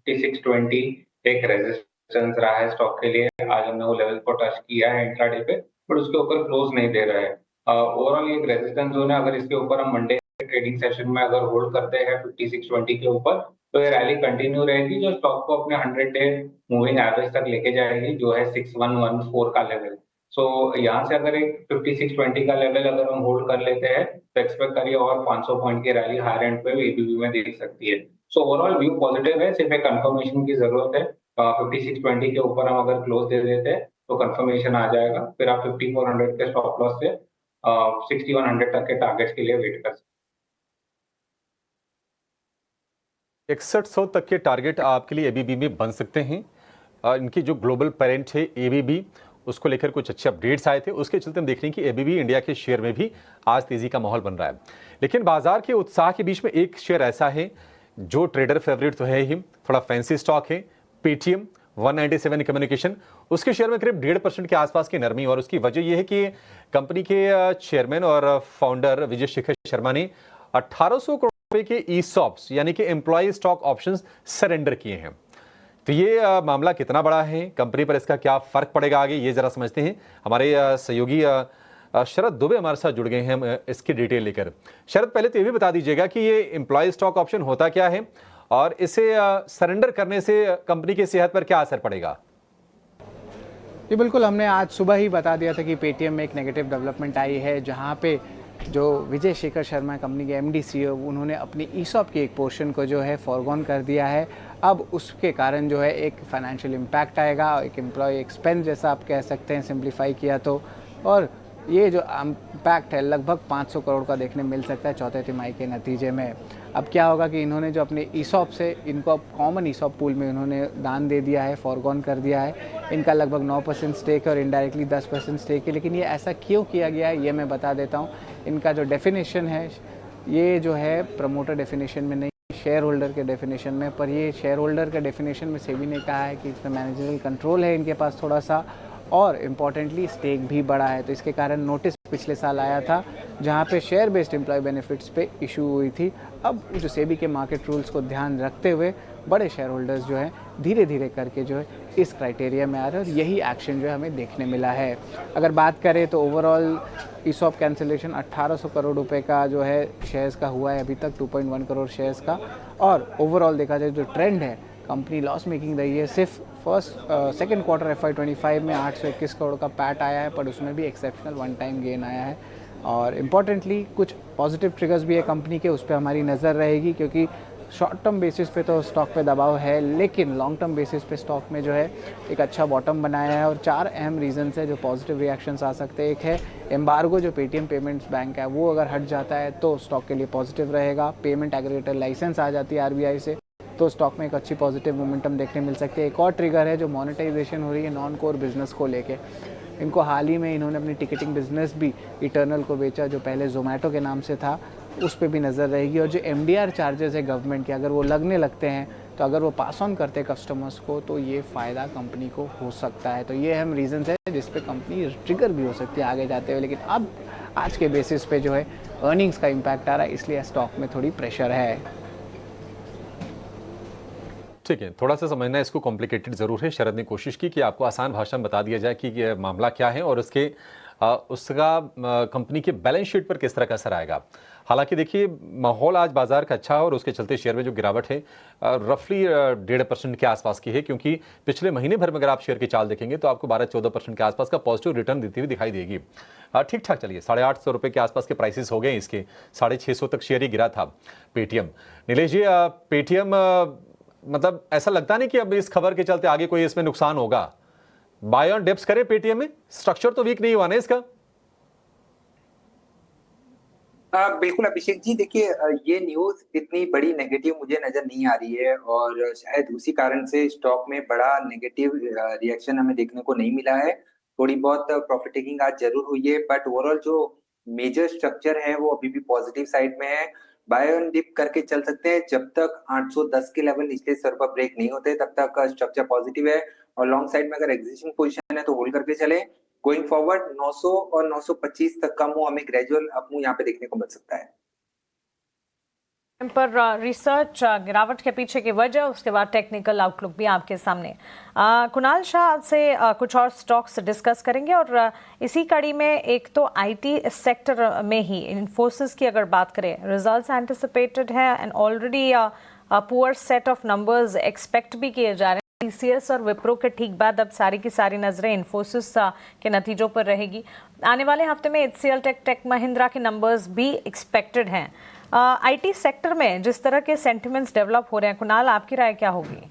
S2: 5620 एक रेजिस्टेंस रहा है स्टॉक के लिए। आज हमने वो लेवल को टच किया है इंट्राडे पे, बट उसके ऊपर क्लोज नहीं दे रहा है। ओवरऑल एक रेजिस्टेंस जोन है, अगर इसके ऊपर हम मंडे ट्रेडिंग सेशन में अगर होल्ड करते हैं 5620 के ऊपर, तो ये रैली कंटिन्यू रहेगी जो स्टॉक को अपने 100-डे मूविंग एवरेज तक लेके जाएगी, जो है 6114 का लेवल। सो यहाँ से अगर एक 5620 का लेवल अगर हम होल्ड कर लेते हैं तो एक्सपेक्ट करिए और 500 पॉइंट की रैली हायर एंड पे एबीबी में देख सकती है। सो ओवरऑल व्यू पॉजिटिव है, सिर्फ एक कंफर्मेशन की जरूरत है। 5620 के ऊपर हम अगर क्लोज दे देते हैं तो कंफर्मेशन आ जाएगा, फिर आप 5400 के स्टॉप लॉस से 6100 तक के टारगेट्स के लिए वेट कर सकते हैं।
S6: 6100 तक के टारगेट आपके लिए एबीबी में बन सकते हैं। इनकी जो ग्लोबल पेरेंट है एबीबी, उसको लेकर कुछ अच्छे अपडेट्स आए थे, उसके चलते हम देख रहे हैं कि एबीबी इंडिया के शेयर में भी आज तेजी का माहौल बन रहा है। लेकिन बाजार के उत्साह के बीच में एक शेयर ऐसा है जो ट्रेडर फेवरेट तो है ही, थोड़ा फैंसी स्टॉक है, पेटीएम 197 कम्युनिकेशन। उसके शेयर में करीब 1.5% के आसपास की नरमी, और उसकी वजह यह है कि कंपनी के चेयरमैन और फाउंडर विजय शेखर शर्मा ने 1800 करोड़ रुपए के ईसॉप्स यानी कि एम्प्लॉय स्टॉक ऑप्शंस सरेंडर किए हैं। तो ये मामला कितना बड़ा है, कंपनी पर इसका क्या फर्क पड़ेगा आगे, ये जरा समझते हैं। हमारे सहयोगी शरद दुबे हमारे साथ जुड़ गए हैं इसकी डिटेल लेकर। शरद, पहले तो ये भी बता दीजिएगा कि ये एम्प्लॉय स्टॉक ऑप्शन होता क्या है और इसे सरेंडर करने से कंपनी की सेहत पर क्या असर पड़ेगा?
S7: जी बिल्कुल, हमने आज सुबह ही बता दिया था कि पेटीएम में एक नेगेटिव डेवलपमेंट आई है, जहां पे जो विजय शेखर शर्मा कंपनी के एमडी सीईओ, उन्होंने अपनी ईसॉप की एक पोर्शन को जो है फॉरगॉन कर दिया है। अब उसके कारण जो है एक फाइनेंशियल इम्पैक्ट आएगा, एक एम्प्लॉय एक्सपेंस जैसा आप कह सकते हैं सिंप्लीफाई किया तो। और ये जो इम्पैक्ट है लगभग 500 करोड़ का देखने मिल सकता है चौथे तिमाही के नतीजे में। अब क्या होगा कि इन्होंने जो अपने ईसॉप से, इनको अब कॉमन ईसॉप पूल में इन्होंने दान दे दिया है, फॉरगॉन कर दिया है। इनका लगभग 9% स्टेक है और इनडायरेक्टली 10% स्टेक है। लेकिन ये ऐसा क्यों किया गया है ये मैं बता देता हूँ। इनका जो डेफिनेशन है ये जो है प्रमोटर डेफिनेशन में नहीं, शेयर होल्डर के डेफिनेशन में। पर ये शेयर होल्डर के डेफिनेशन में सेबी ने कहा है कि इसमें मैनेजरियल कंट्रोल है इनके पास थोड़ा सा, और इम्पॉर्टेंटली स्टेक भी बड़ा है। तो इसके कारण नोटिस पिछले साल आया था जहां पे शेयर बेस्ड एम्प्लॉय बेनिफिट्स पे इशू हुई थी। अब जो सेबी के मार्केट रूल्स को ध्यान रखते हुए बड़े शेयर होल्डर्स जो है धीरे धीरे करके जो है इस क्राइटेरिया में आ रहे हैं, और यही एक्शन जो है हमें देखने मिला है। अगर बात करें तो ओवरऑल ईसॉप कैंसिलेशन 1800 करोड़ रुपए का जो है शेयर्स का हुआ है अभी तक, 2.1 करोड़ शेयर्स का। और ओवरऑल देखा जाए जो ट्रेंड है, कंपनी लॉस मेकिंग रही है। सिर्फ सेकेंड क्वार्टर FY25 में 821 करोड़ का पैट आया है, पर उसमें भी एक्सेप्शनल वन टाइम गेन आया है। और इम्पॉर्टेंटली कुछ पॉजिटिव ट्रिगर्स भी है कंपनी के, उस पर हमारी नज़र रहेगी, क्योंकि शॉर्ट टर्म बेसिस पे तो स्टॉक पे दबाव है, लेकिन लॉन्ग टर्म बेसिस पे स्टॉक में जो है एक अच्छा बॉटम बनाया है। और 4 अहम रीजंस है जो पॉजिटिव रिएक्शंस आ सकते हैं। एक है एम्बार्गो, जो पेटीएम पेमेंट्स बैंक है वो अगर हट जाता है तो स्टॉक के लिए पॉजिटिव रहेगा। पेमेंट एग्रीगेटर लाइसेंस आ जाती है आरबीआई से, तो स्टॉक में एक अच्छी पॉजिटिव मोमेंटम देखने मिल सकती है। एक और ट्रिगर है जो मोनेटाइजेशन हो रही है नॉन कोर बिजनेस को लेके। इनको हाल ही में इन्होंने अपनी टिकटिंग बिजनेस भी इटर्नल को बेचा, जो पहले जोमेटो के नाम से था, उस पर भी नज़र रहेगी। और जो MDR चार्जेस है गवर्नमेंट के, अगर वो लगने लगते हैं तो अगर वो पास ऑन करते हैं कस्टमर्स को तो ये फ़ायदा कंपनी को हो सकता है। तो ये अहम रीजंस है जिस पे कंपनी ट्रिगर भी हो सकती है आगे जाते हुए। लेकिन अब आज के बेसिस पे जो है अर्निंग्स का इम्पैक्ट आ रहा है, इसलिए स्टॉक में थोड़ी प्रेशर है।
S6: ठीक है, थोड़ा सा समझना इसको कॉम्प्लिकेटेड ज़रूर है। शरद ने कोशिश की कि आपको आसान भाषा में बता दिया जाए कि ये मामला क्या है और उसका कंपनी के बैलेंस शीट पर किस तरह का असर आएगा। हालांकि देखिए, माहौल आज बाजार का अच्छा है और उसके चलते शेयर में जो गिरावट है रफली 1.5% के आसपास की है, क्योंकि पिछले महीने भर में अगर आप शेयर की चाल देखेंगे तो आपको 12-14% के आसपास का पॉजिटिव रिटर्न देती हुई दिखाई देगी। ठीक ठाक चलिए, 850 रुपये के आसपास के प्राइसेस हो गए इसके, 650 तक शेयर ही गिरा था पेटीएम। नीलेश जी, पेटीएम मतलब ऐसा लगता नहीं कि अब इस खबर के चलते आगे कोई इसमें नुकसान होगा? बाय ऑन डिप्स करें पेटीएम में, स्ट्रक्चर तो वीक नहीं हुआ ना इसका?
S4: बिल्कुल अभिषेक जी, देखिए ये न्यूज इतनी बड़ी नेगेटिव मुझे नजर नहीं आ रही है, और शायद उसी कारण से स्टॉक में बड़ा नेगेटिव रिएक्शन हमें देखने को नहीं मिला है। थोड़ी बहुत प्रॉफिट टेकिंग आज जरूर हुई है, बट ओवरऑल जो मेजर स्ट्रक्चर है वो अभी भी पॉजिटिव साइड में है। बाय ऑन डिप करके चल सकते हैं, जब तक 810 के लेवल निचले स्तर पर ब्रेक नहीं होते तब तक स्ट्रक्चर पॉजिटिव है। और लॉन्ग साइड में अगर एग्जिस्टिंग पोजीशन है तो होल्ड करके चले। गोइंग फॉरवर्ड 900 और 925 तक का मूव हमें ग्रेजुअल अप मूव यहाँ पे देखने को मिल सकता है।
S1: पर रिसर्च गिरावट के पीछे की वजह, उसके बाद टेक्निकल आउटलुक भी आपके सामने। कुणाल शाह से कुछ और स्टॉक्स डिस्कस करेंगे, और इसी कड़ी में एक तो आईटी सेक्टर में ही इन्फोसिस की अगर बात करें, रिजल्ट्स एंटिसिपेटेड है and already poor set of numbers expect भी किए जा रहे हैं। TCS और विप्रो के ठीक बाद अब सारी की सारी नजरें इन्फोसिस के नतीजों पर रहेगी। आने वाले हफ्ते में HCL टेक महिंद्रा के नंबर्स भी एक्सपेक्टेड हैं। आईटी सेक्टर में जिस तरह के सेंटिमेंट्स डेवलप हो रहे हैं, कुणाल आपकी राय क्या होगी?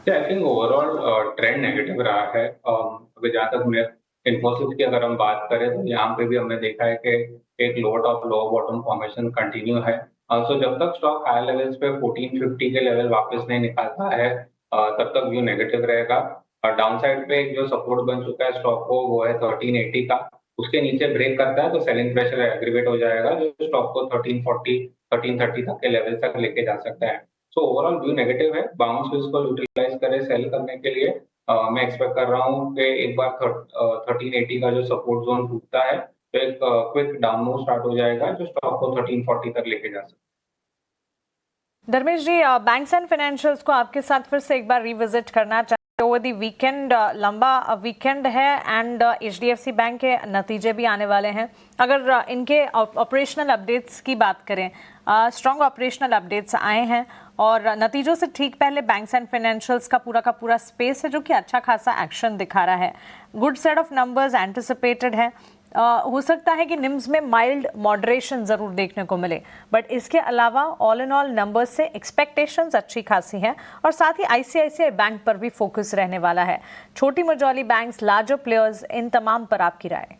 S2: I think overall trend negative रहा है। अगर जहाँ तक मैं इन्फोसिस की अगर हम बात करें तो यहाँ पे भी हमने देखा है कि एक लो टॉप लो बॉटम फॉर्मेशन कंटिन्यू है। सो जब तक स्टॉक हायर लेवल्स पे 1450 के लेवल वापस नहीं निकालता है तब तक व्यू नेगेटिव रहेगा। डाउन साइड पे एक जो सपोर्ट बन चुका है स्टॉक को वो है 1380 का, उसके नीचे ब्रेक करता है तो सेलिंग प्रेशर एग्रीवेट हो जाएगा जो स्टॉक को 1340 1330 तक के लेवल तक लेके जा सकता है। सो ओवरऑल व्यू नेगेटिव है, बाउंस को यूटिलाइज करे सेल करने के लिए। मैं एक्सपेक्ट कर रहा हूँ कि एक बार 1380 का जो सपोर्ट जोन टूटता है तो एक क्विक डाउन मूव स्टार्ट हो जाएगा जो स्टॉक को 1340 तक लेके जा सकता है।
S1: धर्मेश जी, बैंक्स एंड फाइनेंशियल्स को आपके साथ फिर से एक बार रिविजिट करना चाहते ओवर दी वीकेंड, लंबा वीकेंड है एंड HDFC बैंक के नतीजे भी आने वाले हैं। अगर इनके ऑपरेशनल अपडेट्स की बात करें, स्ट्रॉन्ग ऑपरेशनल अपडेट्स आए हैं और नतीजों से ठीक पहले बैंक्स एंड फाइनेंशियल्स का पूरा स्पेस है जो कि अच्छा खासा एक्शन दिखा रहा है। Good set of numbers anticipated है। हो सकता है कि निम्स में माइल्ड मॉडरेशन जरूर देखने को मिले, बट इसके अलावा ऑल इन ऑल नंबर्स से एक्सपेक्टेशंस अच्छी खासी हैं और साथ ही ICICI बैंक पर भी फोकस रहने वाला है। छोटी मझौली बैंक्स, लार्जर प्लेयर्स, इन तमाम पर आपकी राय?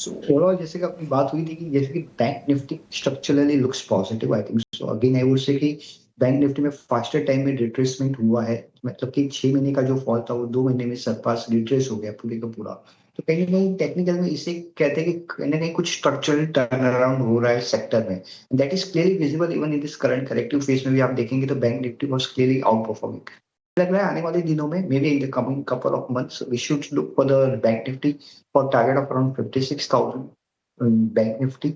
S3: ओवरऑल जैसे कि अपनी बात हुई थी कि जैसे कि bank Nifty structurally looks positive, I think so again I would say कि बैंक निफ्टी में फास्टर टाइम में रिट्रेसमेंट हुआ है, मतलब कि 6 महीने का जो फॉल था वो 2 महीने में सरपास रिट्रेस हो गया पूरे का पूरा। तो कहीं ना कहीं टेक्निकल में इसे कहते हैं कि कहीं ना कहीं कुछ स्ट्रक्चरल टर्न अराउंड हो रहा है सेक्टर में, that is clearly visible even in this current corrective phase में भी आप देखेंगे तो bank Nifty was clearly outperforming. लग रहा है आने वाले दिनों में maybe in the coming couple of months we should look for the bank Nifty for target of around 56,000 bank nifty.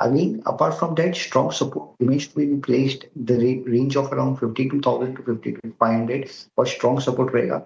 S3: Again, apart from that, strong support remains to be placed the range of around 52,000 to 52,500 for strong support रहेगा।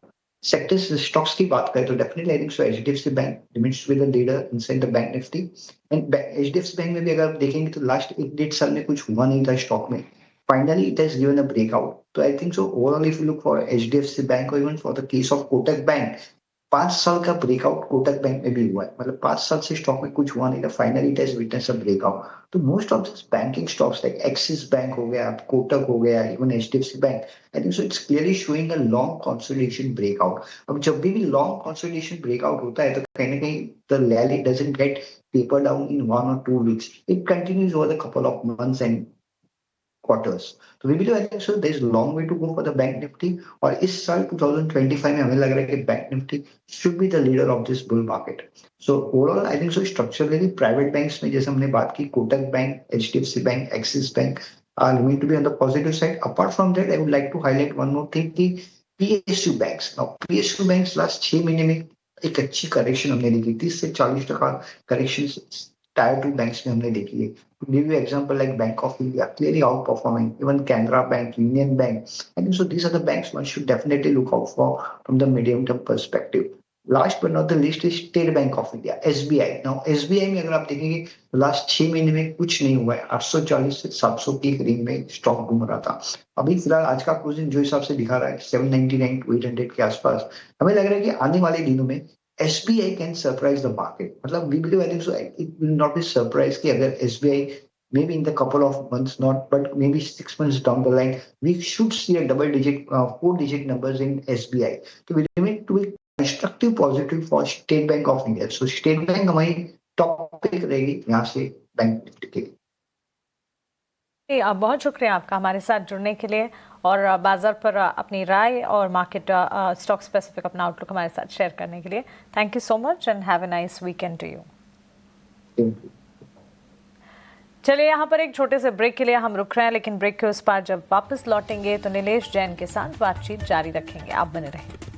S3: Sectors stocks की बात करें तो definitely I think so HDFC Bank remains to be the leader inside the bank nifty and HDFC Bank में भी अगर आप देखेंगे तो लास्ट 1-1.5 साल में कुछ हुआ नहीं था स्टॉक में, finally it has given a breakout. So I think so overall if you look for HDFC Bank or even for the case of Kotak Bank, 5 साल का ब्रेकआउट कोटक बैंक में भी हुआ है, मतलब 5 साल से स्टॉक में कुछ हुआ नहीं था, finally it has witness a breakout. तो most of this banking stocks like Axis bank हो गया, कोटक हो गया, even HDFC bank, I think so it's clearly showing a long consolidation breakout. अब जब भी लॉन्ग कंसोलिडेशन ब्रेकआउट होता है तो कहीं ना कहीं the rally doesn't get taper down in 1 or 2 weeks, it continues over the couple of months and quarters. तो we believe I think so there is a long way to go for the bank nifty और इस साल 2025 में हमें लग रहा है कि bank Nifty should be the leader of this bull market. So overall I think so structurally private banks में जैसे हमने बात की Kotak bank, HDFC bank, axis bank are going to be on the positive side. Apart from that I would like to highlight one more thing कि PSU banks. Now PSU banks last 6 महीने में एक अच्छी करेक्शन हमने देखी, 30 से 40% correction tyre 2 banks में हमने देखी है। To give you example like Bank of India, clearly outperforming, even Canara Bank, Union Bank. I think so these are the banks one should definitely look out for from the medium term perspective. Last but not the least is State Bank of India, SBI. Now SBI में अगर आप देखेंगे तो last 6 महीने में कुछ नहीं हुआ है, 840 से 700 की रेंज में स्टॉक घूम रहा था। अभी फिलहाल आज का क्लोजिंग जो हिसाब से दिखा रहा है 799 to 800 के आसपास, हमें लग रहा है कि आने वाले दिनों में SBI can surprise the market. मतलब we believe I think so it will not be surprised कि अगर SBI maybe in the couple of months, not but maybe 6 months down the line, we should see a double digit, 4-digit numbers in SBI. तो we remain to be constructive positive for State Bank of India. So State Bank हमारी top pick रहेगी यहाँ से bank Nifty के लिए।
S1: बहुत शुक्रिया आपका हमारे साथ जुड़ने के लिए और बाजार पर अपनी राय और मार्केट स्टॉक स्पेसिफिक अपना आउटलुक हमारे साथ शेयर करने के लिए। Thank you so much and have a nice weekend to you. चलिए यहाँ पर एक छोटे से ब्रेक के लिए हम रुक रहे हैं, लेकिन ब्रेक के उस पार जब वापस लौटेंगे तो नीलेश जैन के साथ बातचीत जारी रखेंगे। आप बने रहें।